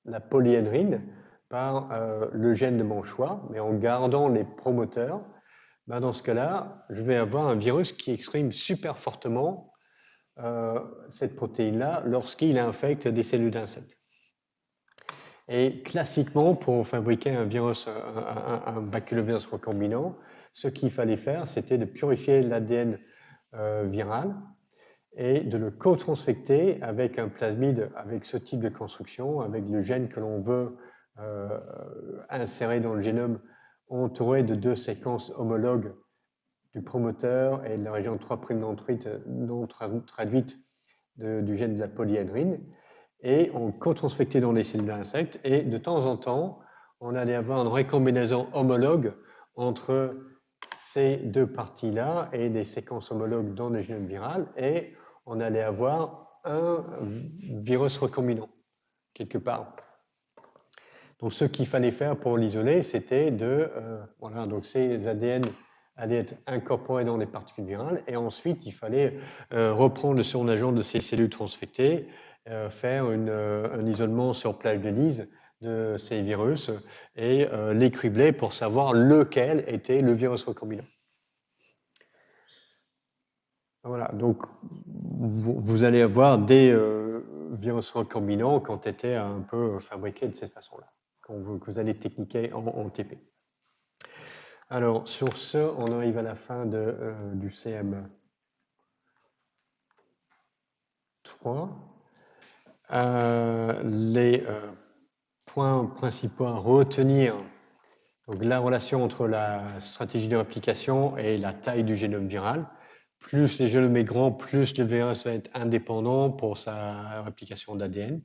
la polyédrine par le gène de mon choix, mais en gardant les promoteurs, dans ce cas-là, je vais avoir un virus qui exprime super fortement cette protéine-là lorsqu'il infecte des cellules d'insectes. Et classiquement, pour fabriquer un virus, un baculovirus recombinant, ce qu'il fallait faire, c'était de purifier l'ADN viral et de le co-transfecter avec un plasmide avec ce type de construction, avec le gène que l'on veut insérer dans le génome, entouré de 2 séquences homologues du promoteur et de la région 3' non traduite du gène de la polyédrine. Et on co-transfectait dans les cellules d'insectes, et de temps en temps, on allait avoir une recombinaison homologue entre ces deux parties-là et des séquences homologues dans le génome viral, et on allait avoir un virus recombinant, quelque part. Donc, ce qu'il fallait faire pour l'isoler, c'était de... voilà, donc ces ADN allaient être incorporés dans les particules virales, et ensuite, il fallait reprendre le surnageant de ces cellules transfectées, faire un isolement sur plage de Lise de ces virus, et les cribler pour savoir lequel était le virus recombinant. Voilà, donc vous allez avoir des virus recombinants quand étaient un peu fabriqués de cette façon-là, quand vous allez techniquer en TP. Alors, sur ce, on arrive à la fin du CM3. Les points principaux à retenir, donc la relation entre la stratégie de réplication et la taille du génome viral. Plus le génome est grand, plus le virus va être indépendant pour sa réplication d'ADN.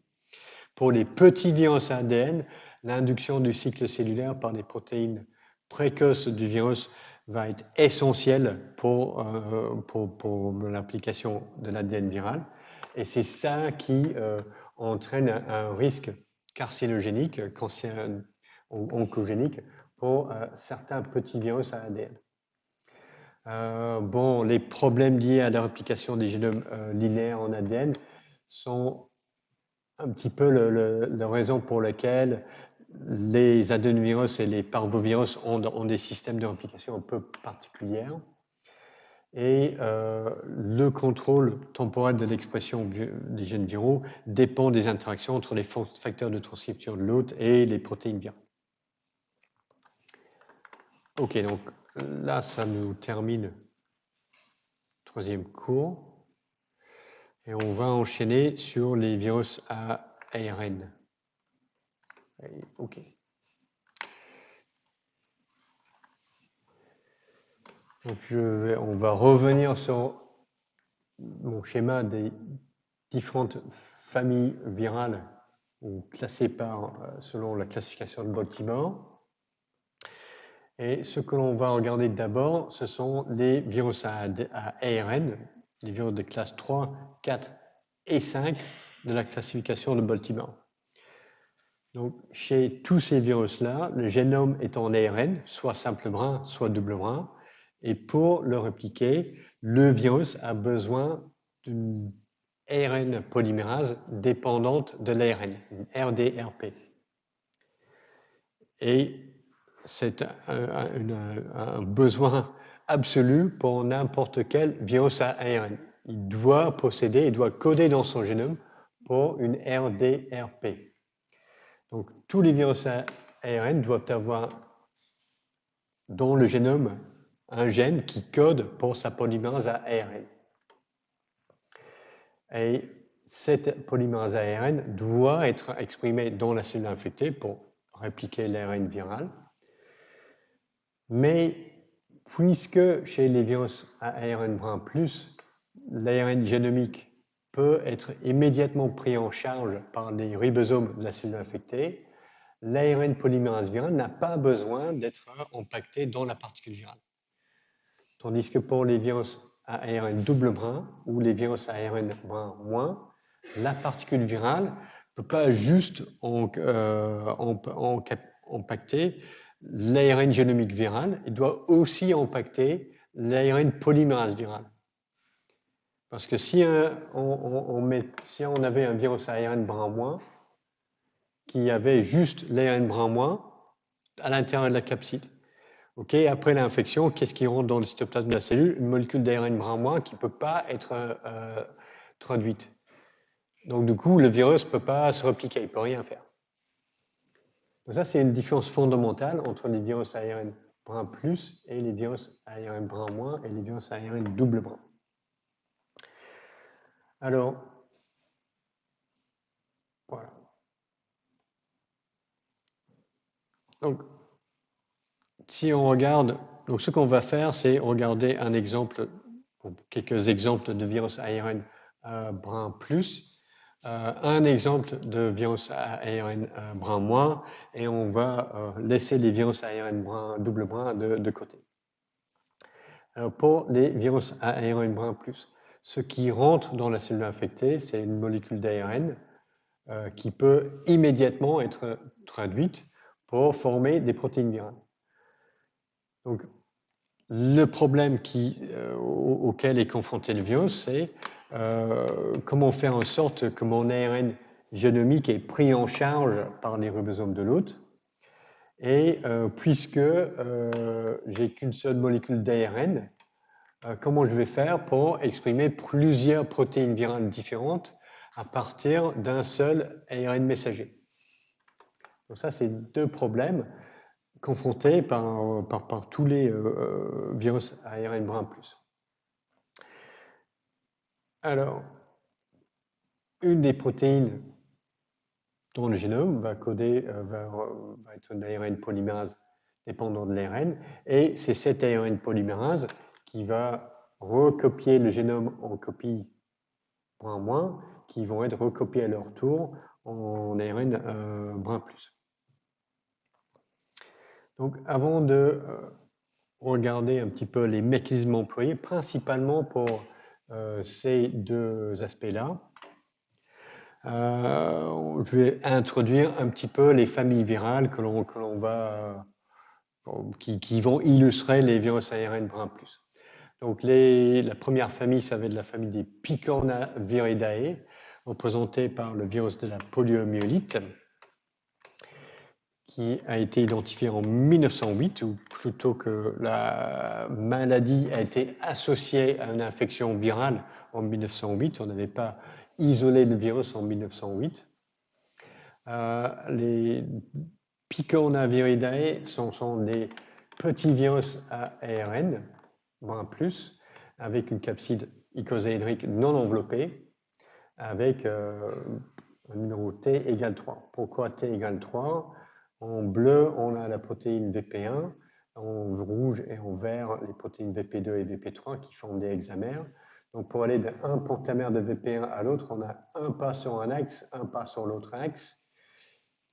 Pour les petits virus ADN, l'induction du cycle cellulaire par des protéines précoces du virus va être essentielle pour l'application de l'ADN viral. Et c'est ça qui entraîne un risque carcinogénique, oncogénique, pour certains petits virus à ADN. Bon, les problèmes liés à la réplication des génomes linéaires en ADN sont un petit peu la raison pour laquelle les adénovirus et les parvovirus ont des systèmes de réplication un peu particuliers. Et le contrôle temporel de l'expression des gènes viraux dépend des interactions entre les facteurs de transcription de l'hôte et les protéines virales. Ok, donc là, ça nous termine le troisième cours. Et on va enchaîner sur les virus à ARN. Ok. Donc on va revenir sur mon schéma des différentes familles virales classées selon la classification de Baltimore. Et ce que l'on va regarder d'abord, ce sont les virus à ARN, les virus de classe 3, 4 et 5 de la classification de Baltimore. Donc, chez tous ces virus-là, le génome est en ARN, soit simple brin, soit double brin. Et pour le répliquer, le virus a besoin d'une ARN polymérase dépendante de l'ARN, une RDRP. Et c'est un besoin absolu pour n'importe quel virus à ARN. Il doit coder dans son génome pour une RDRP. Donc, tous les virus à ARN doivent avoir dans le génome un gène qui code pour sa polymérase à ARN. Et cette polymérase à ARN doit être exprimée dans la cellule infectée pour répliquer l'ARN viral. Mais puisque chez les virus à ARN brin+, l'ARN génomique peut être immédiatement pris en charge par les ribosomes de la cellule infectée, l'ARN polymérase virale n'a pas besoin d'être empaqueté dans la particule virale. Tandis que pour les virus à ARN double brin ou les virus à ARN brin moins, la particule virale ne peut pas juste empaqueter l'ARN génomique viral, il doit aussi empaqueter l'ARN polymérase virale. Parce que si on avait un virus à ARN brin moins, qui avait juste l'ARN brin moins à l'intérieur de la capside. Okay, après l'infection, qu'est-ce qui rentre dans le cytoplasme de la cellule? Une molécule d'ARN brin moins qui ne peut pas être traduite. Donc du coup, le virus ne peut pas se répliquer, il ne peut rien faire. Donc ça, c'est une différence fondamentale entre les virus ARN brin plus et les virus ARN brin moins et les virus ARN double brin. Alors, voilà. Donc, si on regarde, donc ce qu'on va faire, c'est regarder un exemple, quelques exemples de virus ARN brin plus, un exemple de virus ARN brin moins, et on va laisser les virus ARN brin, double brin de côté. Alors pour les virus ARN brin plus, ce qui rentre dans la cellule infectée, c'est une molécule d'ARN qui peut immédiatement être traduite pour former des protéines virales. Donc, le problème auquel est confronté le virus, c'est comment faire en sorte que mon ARN génomique est pris en charge par les ribosomes de l'hôte. Et puisque j'ai qu'une seule molécule d'ARN, comment je vais faire pour exprimer plusieurs protéines virales différentes à partir d'un seul ARN messager. Donc ça, c'est deux problèmes confrontés par tous les virus ARN brun+. Alors, une des protéines dans le génome va être une ARN polymérase dépendant de l'ARN, et c'est cette ARN polymérase qui va recopier le génome en copies brun-moins, qui vont être recopiées à leur tour en ARN brun+. Donc, avant de regarder un petit peu les mécanismes employés, principalement pour ces deux aspects-là, je vais introduire un petit peu les familles virales qui vont illustrer les virus ARN brun+. Donc la première famille, ça va être la famille des Picornaviridae, représentée par le virus de la poliomyélite, qui a été identifié en 1908, ou plutôt que la maladie a été associée à une infection virale en 1908. On n'avait pas isolé le virus en 1908. Les Picornaviridae sont des petits virus à ARN, brun plus, avec une capside icosaédrique non enveloppée, avec un numéro T égale 3. Pourquoi T égale 3? En bleu, on a la protéine VP1, en rouge et en vert, les protéines VP2 et VP3 qui forment des hexamères. Donc pour aller d'un pentamère de VP1 à l'autre, on a un pas sur un axe, un pas sur l'autre axe.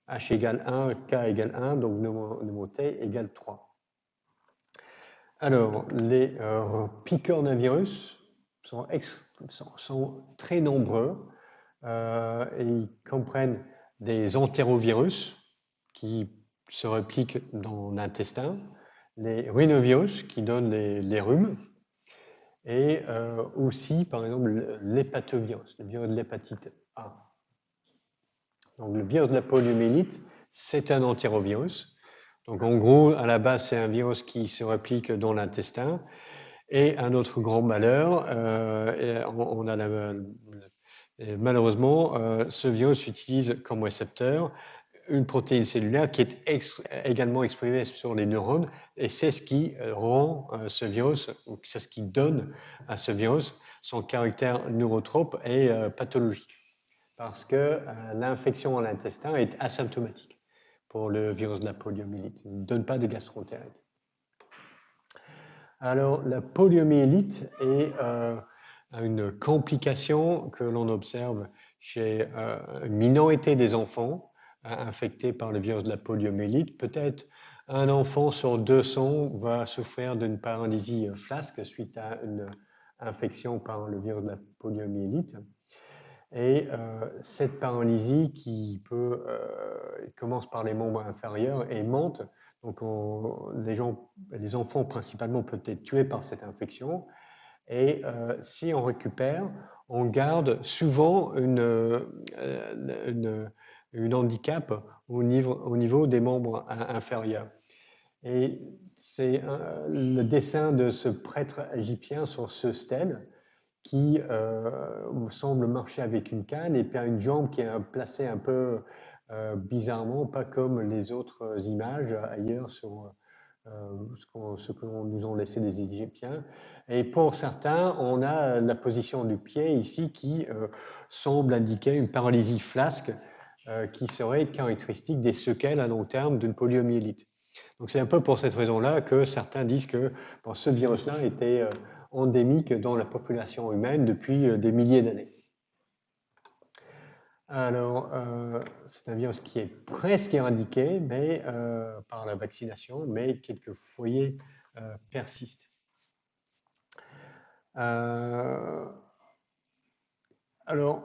H égale 1, K égale 1, donc numéro T égale 3. Alors, les picornavirus sont très nombreux et ils comprennent des entérovirus qui se répliquent dans l'intestin, les rhinovirus qui donnent les rhumes, et aussi, par exemple, l'hépatovirus, le virus de l'hépatite A. Donc, le virus de la poliomyélite, c'est un entérovirus. Donc, en gros, à la base, c'est un virus qui se réplique dans l'intestin. Et un autre grand malheur, malheureusement, ce virus utilise comme récepteur une protéine cellulaire qui est également exprimée sur les neurones, et c'est ce qui rend ce virus, c'est ce qui donne à ce virus son caractère neurotrope et pathologique, parce que l'infection à l'intestin est asymptomatique pour le virus de la poliomyélite. Il ne donne pas de gastroentérite. Alors, la poliomyélite est une complication que l'on observe chez une minorité des enfants infectés par le virus de la poliomyélite. Peut-être un enfant sur 200 va souffrir d'une paralysie flasque suite à une infection par le virus de la poliomyélite. Et cette paralysie qui commence par les membres inférieurs et monte. Donc les enfants principalement peuvent être tués par cette infection. Et si on récupère, on garde souvent une handicap au niveau des membres inférieurs. Et c'est le dessin de ce prêtre égyptien sur ce stèle qui semble marcher avec une canne et puis a une jambe qui est placée un peu bizarrement, pas comme les autres images ailleurs sur ce que nous ont laissé les Égyptiens. Et pour certains, on a la position du pied ici qui semble indiquer une paralysie flasque qui serait caractéristique des séquelles à long terme d'une poliomyélite. Donc c'est un peu pour cette raison-là que certains disent que ce virus-là était endémique dans la population humaine depuis des milliers d'années. Alors, c'est un virus qui est presque éradiqué par la vaccination, mais quelques foyers persistent. Alors,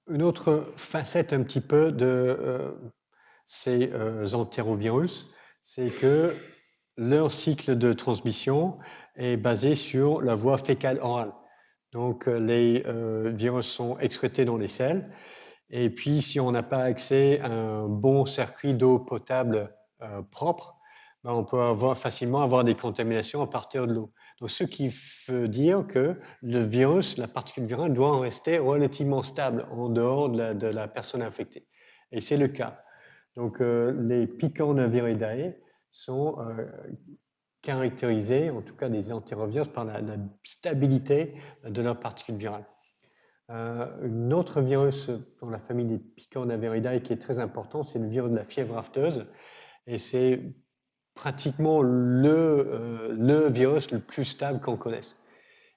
une autre facette un petit peu de ces entérovirus, c'est que leur cycle de transmission est basé sur la voie fécale-orale. Donc, les virus sont excrétés dans les selles. Et puis, si on n'a pas accès à un bon circuit d'eau potable propre, ben, on peut facilement avoir des contaminations à partir de l'eau. Donc, ce qui veut dire que le virus, la particule virale, doit en rester relativement stable en dehors de la personne infectée. Et c'est le cas. Donc, les Picornaviridae sont caractérisés, en tout cas des entérovirus, par la stabilité de leur particule virale. Un autre virus dans la famille des Picornaviridae qui est très important, c'est le virus de la fièvre afteuse. Et c'est pratiquement le virus le plus stable qu'on connaisse.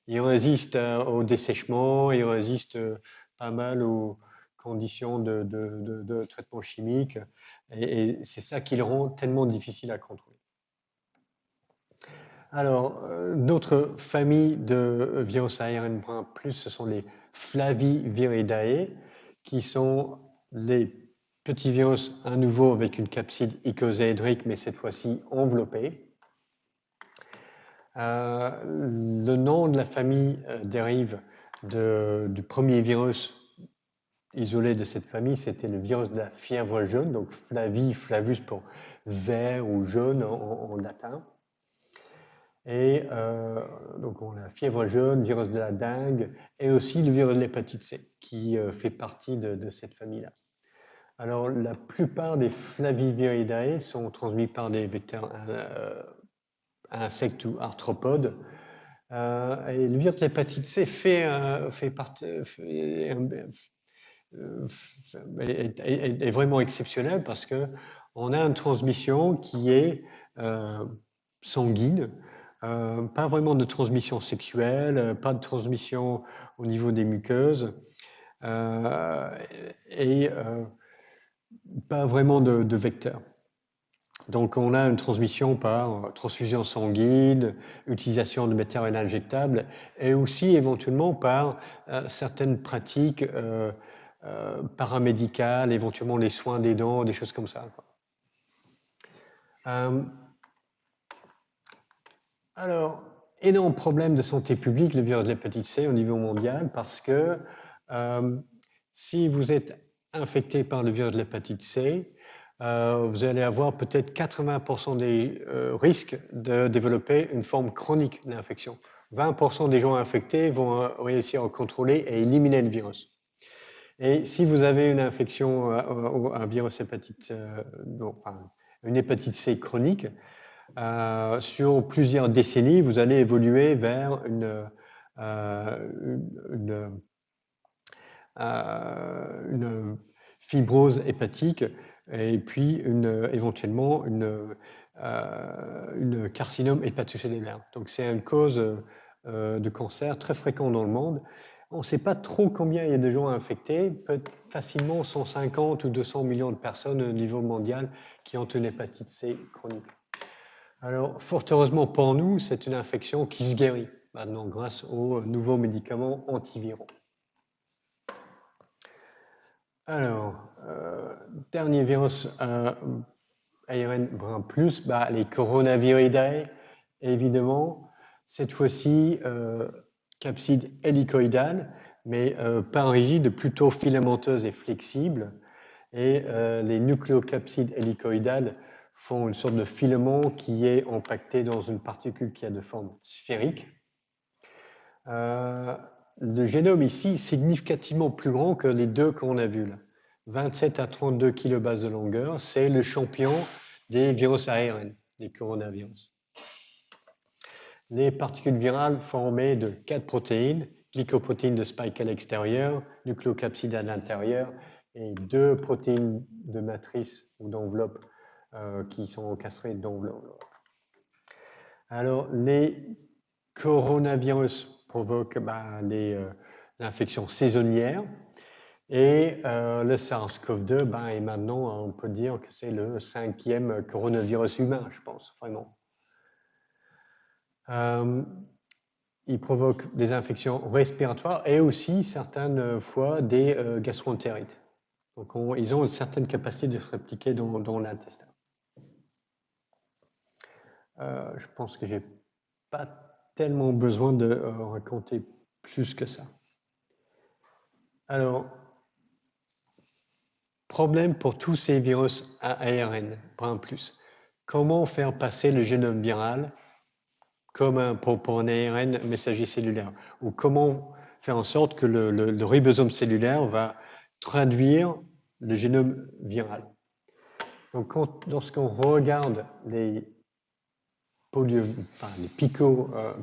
Il résiste au dessèchement, il résiste pas mal aux conditions de traitement chimique. Et c'est ça qui le rend tellement difficile à contrôler. Alors, notre famille de virus ARN brun plus, ce sont les Flaviviridae, qui sont les petits virus à nouveau avec une capside icosahédrique, mais cette fois-ci enveloppée. Le nom de la famille dérive du premier virus isolé de cette famille, c'était le virus de la fièvre jaune, donc Flavus pour vert ou jaune en latin. Et donc on a la fièvre jaune, virus de la dengue, et aussi le virus de l'hépatite C, qui fait partie de cette famille-là. Alors la plupart des Flaviviridae sont transmis par des vecteurs insectes ou arthropodes. Et le virus de l'hépatite C est vraiment exceptionnel parce qu'on a une transmission qui est sanguine, pas vraiment de transmission sexuelle, pas de transmission au niveau des muqueuses, et pas vraiment de vecteur. Donc on a une transmission par transfusion sanguine, utilisation de matériel injectable et aussi éventuellement par certaines pratiques paramédicales, éventuellement les soins des dents, des choses comme ça. Alors, énorme problème de santé publique, le virus de l'hépatite C au niveau mondial, parce que si vous êtes infecté par le virus de l'hépatite C, vous allez avoir peut-être 80% des risques de développer une forme chronique de l'infection. 20% des gens infectés vont réussir à contrôler et éliminer le virus. Et si vous avez une infection, un virus hépatite, une hépatite C chronique, sur plusieurs décennies, vous allez évoluer vers une fibrose hépatique et puis éventuellement une carcinome hépatocellulaire. Donc c'est une cause de cancer très fréquent dans le monde. On ne sait pas trop combien il y a de gens infectés, peut-être facilement 150 ou 200 millions de personnes au niveau mondial qui ont une hépatite C chronique. Alors, fort heureusement pour nous, c'est une infection qui se guérit maintenant grâce aux nouveaux médicaments antiviraux. Alors, dernier virus ARN brun plus, les Coronaviridae, évidemment. Cette fois-ci, capside hélicoïdale, mais pas rigide, plutôt filamenteuse et flexible. Et les nucléocapsides hélicoïdales font une sorte de filament qui est empaqueté dans une particule qui a de forme sphérique. Le génome ici est significativement plus grand que les deux qu'on a vus là. 27 à 32 kilobases de longueur, c'est le champion des virus ARN, des coronavirus. Les particules virales formées de 4 protéines, glycoprotéines de spike à l'extérieur, nucléocapsides à l'intérieur, et 2 protéines de matrice ou d'enveloppe qui sont encastrées dans l'enveloppe. Alors, les coronavirus provoquent les infections saisonnières et le SARS-CoV-2 est maintenant, on peut dire que c'est le 5e coronavirus humain, je pense, vraiment. il provoque des infections respiratoires et aussi certaines fois des gastroentérites. Donc ils ont une certaine capacité de se répliquer dans l'intestin. Je pense que j'ai pas tellement besoin de raconter plus que ça. Alors, problème pour tous ces virus à ARN, brun plus. Comment faire passer le génome viral comme pour un ARN messager cellulaire? Ou comment faire en sorte que le ribosome cellulaire va traduire le génome viral? Donc, lorsqu'on regarde les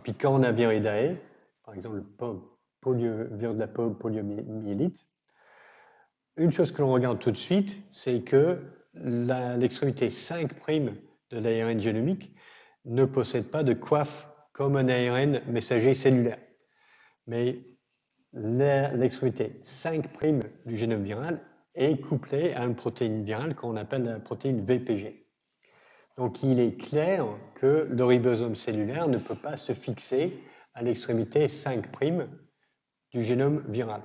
Picornaviridae, par exemple le virus de la poliomyélite, une chose que l'on regarde tout de suite, c'est que l'extrémité 5' de l'ARN génomique ne possède pas de coiffe comme un ARN messager cellulaire. Mais l'extrémité 5' du génome viral est couplée à une protéine virale qu'on appelle la protéine VPG. Donc il est clair que le ribosome cellulaire ne peut pas se fixer à l'extrémité 5' du génome viral.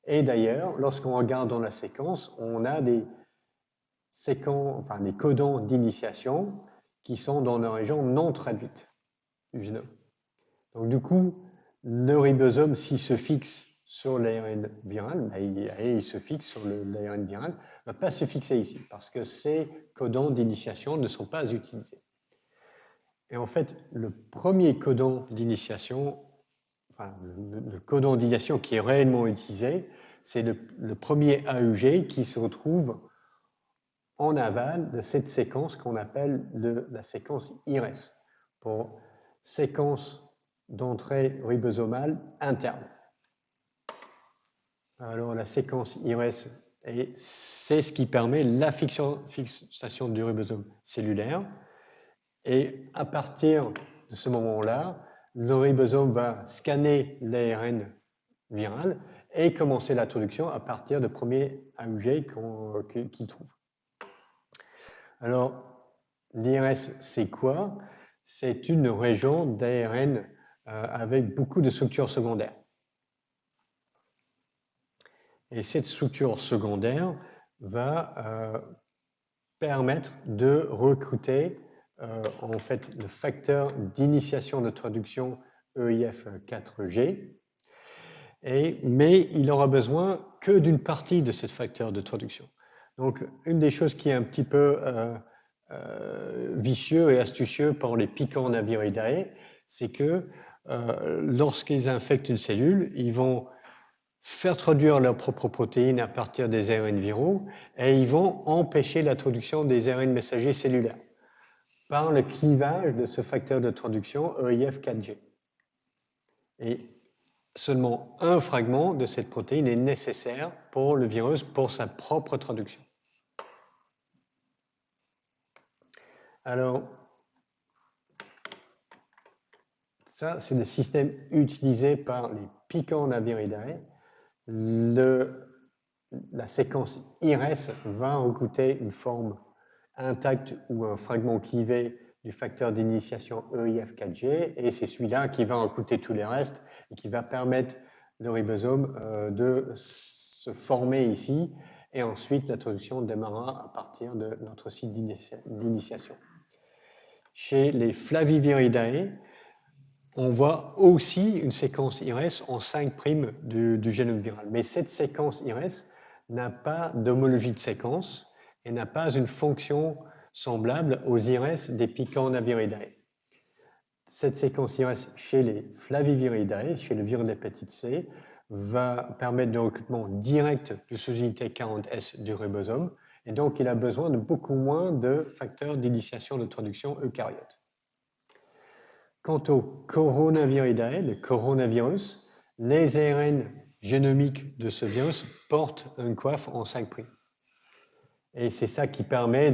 Et d'ailleurs, lorsqu'on regarde dans la séquence, on a des codons d'initiation qui sont dans la région non traduite du génome. Donc du coup, le ribosome, s'il se fixe sur l'ARN viral, il se fixe sur l'ARN viral, ne va pas se fixer ici, parce que ces codons d'initiation ne sont pas utilisés. Et en fait, le premier codon d'initiation, le codon d'initiation qui est réellement utilisé, c'est le premier AUG qui se retrouve en aval de cette séquence qu'on appelle la séquence IRES, pour séquence d'entrée ribosomale interne. Alors la séquence IRES, c'est ce qui permet la fixation du ribosome cellulaire. Et à partir de ce moment-là, le ribosome va scanner l'ARN viral et commencer l'introduction à partir du premier AUG qu'il trouve. Alors, l'IRS, c'est quoi? C'est une région d'ARN avec beaucoup de structures secondaires. Et cette structure secondaire va permettre de recruter en fait le facteur d'initiation de traduction EIF4G, mais il aura besoin que d'une partie de ce facteur de traduction. Donc, une des choses qui est un petit peu vicieux et astucieux pour les Picornaviridae, c'est que lorsqu'ils infectent une cellule, ils vont faire traduire leur propre protéine à partir des ARN viraux et ils vont empêcher la traduction des ARN messagers cellulaires par le clivage de ce facteur de traduction EIF4G. Et seulement un fragment de cette protéine est nécessaire pour le virus pour sa propre traduction. Alors, ça, c'est le système utilisé par les Picornaviridae. La séquence IRES va recruter une forme intacte ou un fragment clivé du facteur d'initiation EIF4G, et c'est celui-là qui va recruter tous les restes et qui va permettre le ribosome de se former ici, et ensuite la traduction démarrera à partir de notre site d'initiation. Chez les Flaviviridae, on voit aussi une séquence IRES en 5' du génome viral. Mais cette séquence IRES n'a pas d'homologie de séquence et n'a pas une fonction semblable aux IRES des Picornaviridae. Cette séquence IRES chez les Flaviviridae, chez le virus de l'hépatite C, va permettre le recrutement direct de sous-unité 40S du ribosome, et donc il a besoin de beaucoup moins de facteurs d'initiation de traduction eucaryote. Quant au Coronaviridae, le coronavirus, les ARN génomiques de ce virus portent une coiffe en 5'. Et c'est ça qui permet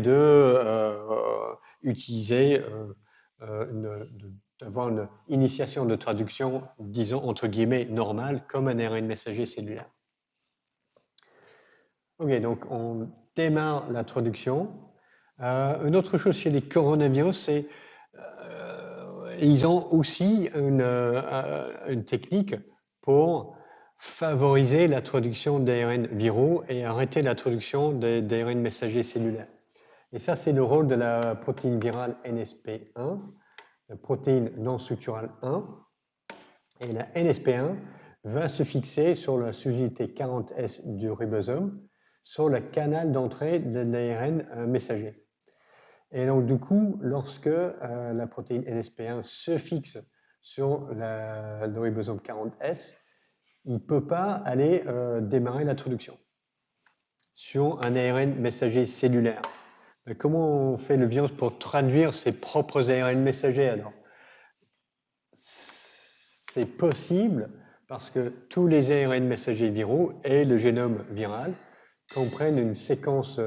d'utiliser, d'avoir une initiation de traduction, disons entre guillemets, normale, comme un ARN messager cellulaire. Ok, donc on démarre la traduction. Une autre chose chez les coronavirus, c'est ils ont aussi une technique pour favoriser l'introduction d'ARN viraux et arrêter l'introduction d'ARN messagers cellulaires. Et ça, c'est le rôle de la protéine virale NSP1, la protéine non structurale 1. Et la NSP1 va se fixer sur la sous-unité 40S du ribosome, sur le canal d'entrée de l'ARN messager. Et donc, du coup, lorsque la protéine NSP1 se fixe sur le ribosome 40S, il ne peut pas aller démarrer l'introduction sur un ARN messager cellulaire. Mais comment on fait le virus pour traduire ses propres ARN messagers alors? C'est possible parce que tous les ARN messagers viraux et le génome viral comprennent une séquence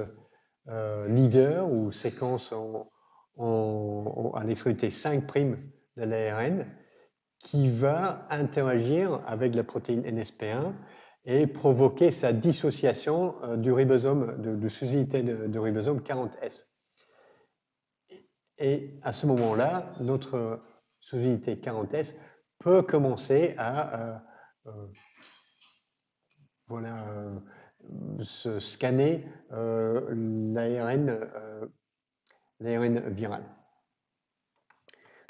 leader ou séquence à l'extrémité 5' de l'ARN qui va interagir avec la protéine NSP1 et provoquer sa dissociation du ribosome, de sous-unité de ribosome 40S. Et à ce moment-là, notre sous-unité 40S peut commencer à scanner l'ARN viral.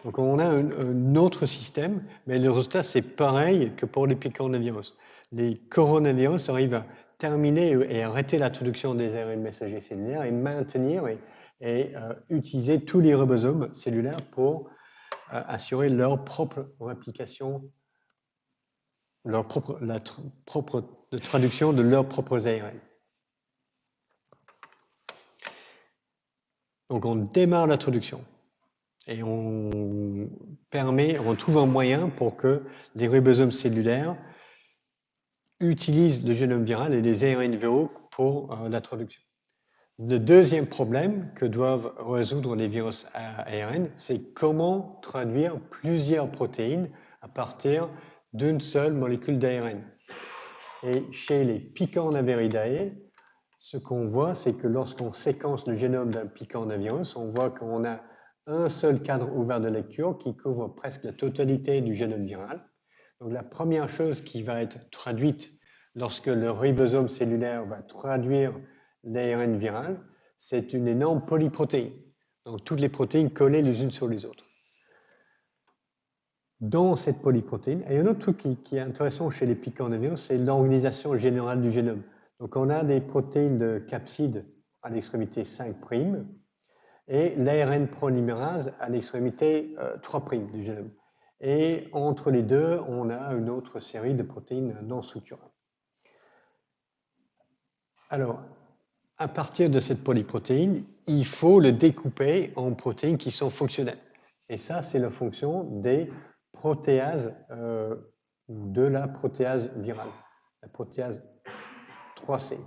Donc on a un autre système, mais le résultat c'est pareil que pour les picornavirus. Les coronavirus arrivent à terminer et arrêter l'introduction des ARN messagers cellulaires et maintenir et utiliser tous les ribosomes cellulaires pour assurer leur propre réplication, la traduction de leurs propres ARN. Donc on démarre l'introduction. Et on trouve un moyen pour que les ribosomes cellulaires utilisent le génome viral et les ARN viraux pour l'introduction. Le deuxième problème que doivent résoudre les virus ARN, c'est comment traduire plusieurs protéines à partir d'une seule molécule d'ARN. Et chez les Picornaviridae, ce qu'on voit, c'est que lorsqu'on séquence le génome d'un picornavirus, on voit qu'on a un seul cadre ouvert de lecture qui couvre presque la totalité du génome viral. Donc la première chose qui va être traduite lorsque le ribosome cellulaire va traduire l'ARN viral, c'est une énorme polyprotéine. Donc toutes les protéines collées les unes sur les autres. Dans cette polyprotéine, et un autre truc qui est intéressant chez les picornavirus, c'est l'organisation générale du génome. Donc on a des protéines de capsides à l'extrémité 5' et l'ARN polymérase à l'extrémité 3' du génome. Et entre les deux, on a une autre série de protéines non structurales. Alors, à partir de cette polyprotéine, il faut le découper en protéines qui sont fonctionnelles. Et ça, c'est la fonction des protéases de la protéase virale, la protéase 3C.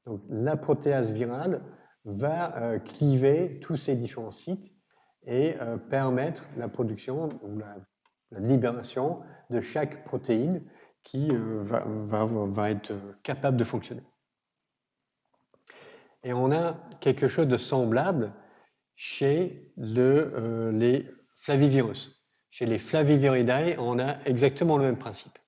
Donc, la protéase virale va cliver tous ces différents sites et permettre la production ou la libération de chaque protéine qui va être capable de fonctionner. Et on a quelque chose de semblable chez les flavivirus. Chez les Flaviviridae, on a exactement le même principe.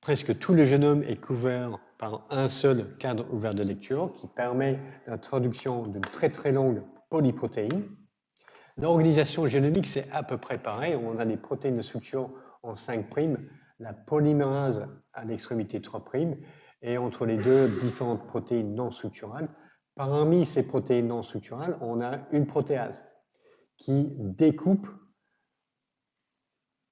Presque tout le génome est couvert par un seul cadre ouvert de lecture qui permet l'introduction d'une très très longue polyprotéine. L'organisation génomique, c'est à peu près pareil. On a des protéines de structure en 5', la polymérase à l'extrémité 3', et entre les deux différentes protéines non structurales. Parmi ces protéines non structurales, on a une protéase qui découpe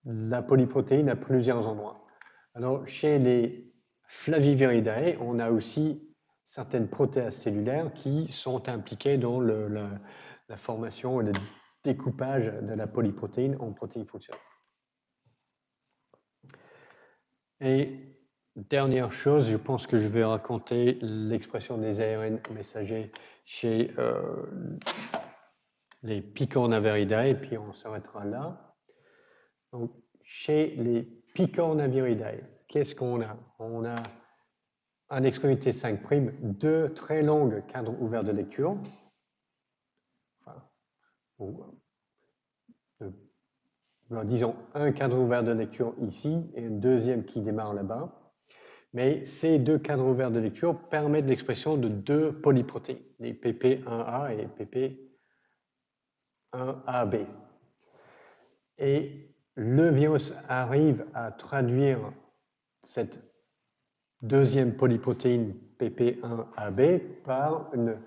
la polyprotéine à plusieurs endroits. Alors, chez les Flaviviridae, on a aussi certaines protéases cellulaires qui sont impliquées dans la formation et le découpage de la polyprotéine en protéines fonctionnelles. Et dernière chose, je pense que je vais raconter l'expression des ARN messagers chez les Picornaviridae, et puis on s'arrêtera là. Donc, chez les Picornaviridae, qu'est-ce qu'on a? On a à l'extrémité 5', deux très longues cadres ouverts de lecture, disons un cadre ouvert de lecture ici et un deuxième qui démarre là-bas. Mais ces deux cadres ouverts de lecture permettent l'expression de deux polyprotéines, les PP1A et PP1AB. Et le virus arrive à traduire cette deuxième polyprotéine PP1AB par une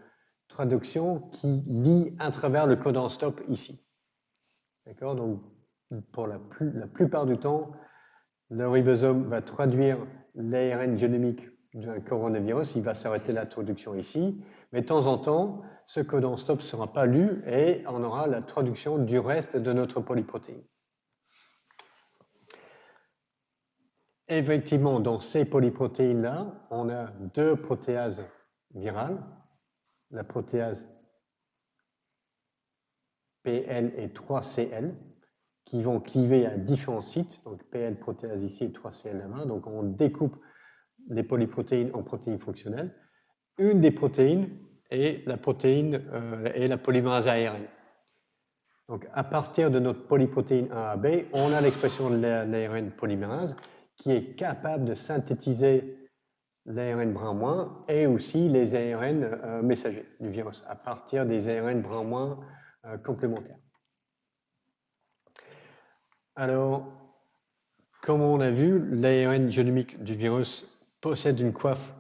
traduction qui lie à travers le codon stop ici. D'accord? Donc, pour la plupart du temps, le ribosome va traduire l'ARN génomique d'un coronavirus, il va s'arrêter la traduction ici, mais de temps en temps, ce codon stop ne sera pas lu et on aura la traduction du reste de notre polyprotéine. Effectivement, dans ces polyprotéines-là, on a deux protéases virales, la protéase PL et 3CL, qui vont cliver à différents sites, donc PL protéase ici et 3CL là-bas, donc on découpe les polyprotéines en protéines fonctionnelles. Une des protéines est la protéine et la polymérase ARN. Donc à partir de notre polyprotéine AAB, on a l'expression de l'ARN polymérase qui est capable de synthétiser l'ARN brin-moins et aussi les ARN messagers du virus à partir des ARN brin-moins complémentaires. Alors, comme on a vu, l'ARN génomique du virus possède une coiffe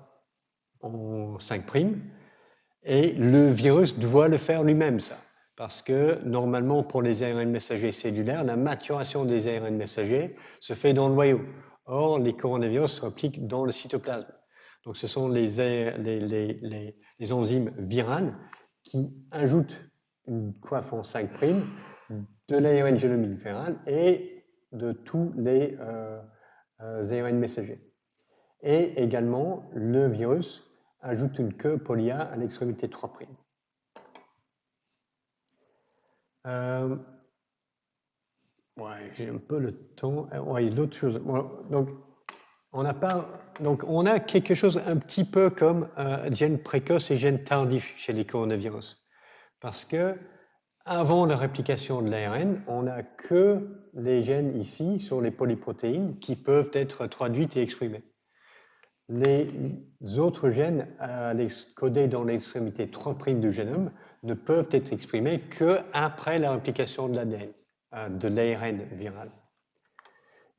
en 5' et le virus doit le faire lui-même, ça. Parce que normalement, pour les ARN messagers cellulaires, la maturation des ARN messagers se fait dans le noyau. Or, les coronavirus se repliquent dans le cytoplasme. Donc, ce sont les enzymes virales qui ajoutent une coiffe en 5' de l'ARN génomique viral et de tous les ARN messagers. Et également, le virus ajoute une queue poly-A à l'extrémité 3'. Ouais, j'ai un peu le temps. Ouais, l'autre chose. Donc, on a quelque chose un petit peu comme gène précoce et gène tardif chez les coronavirus. Parce que avant la réplication de l'ARN, on n'a que les gènes ici sur les polyprotéines qui peuvent être traduites et exprimées. Les autres gènes codés dans l'extrémité 3' du génome ne peuvent être exprimés qu'après la réplication de l'ADN, de l'ARN viral.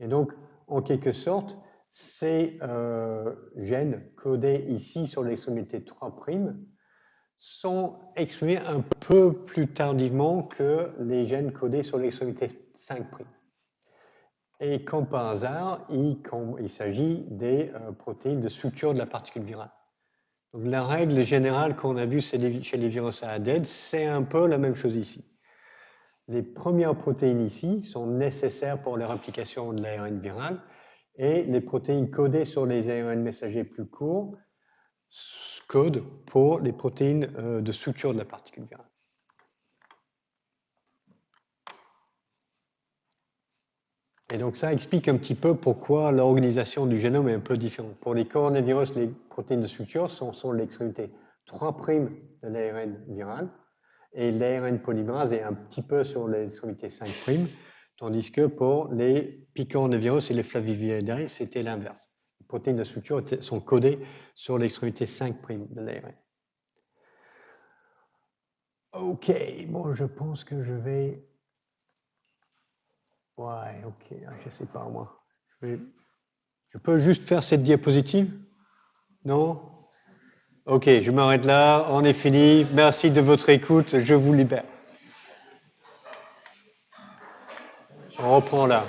Et donc, en quelque sorte, ces gènes codés ici sur l'extrémité 3' sont exprimés un peu plus tardivement que les gènes codés sur l'extrémité 5'. Et comme par hasard, il s'agit des protéines de structure de la particule virale. Donc la règle générale qu'on a vue chez les virus à ADN, c'est un peu la même chose ici. Les premières protéines ici sont nécessaires pour la réplication de l'ARN viral et les protéines codées sur les ARN messagers plus courts codent pour les protéines de structure de la particule virale. Et donc ça explique un petit peu pourquoi l'organisation du génome est un peu différente. Pour les coronavirus, les protéines de structure sont l'extrémité 3' de l'ARN viral et l'ARN polymérase est un petit peu sur l'extrémité 5', tandis que pour les picornavirus et les flavividae, c'était l'inverse. Les protéines de structure sont codées sur l'extrémité 5' de l'ARN. Ok, bon, je pense que je vais... Ouais, ok, je sais pas moi. Je peux juste faire cette diapositive? Non? Ok, je m'arrête là, on est fini. Merci de votre écoute, je vous libère. On reprend là.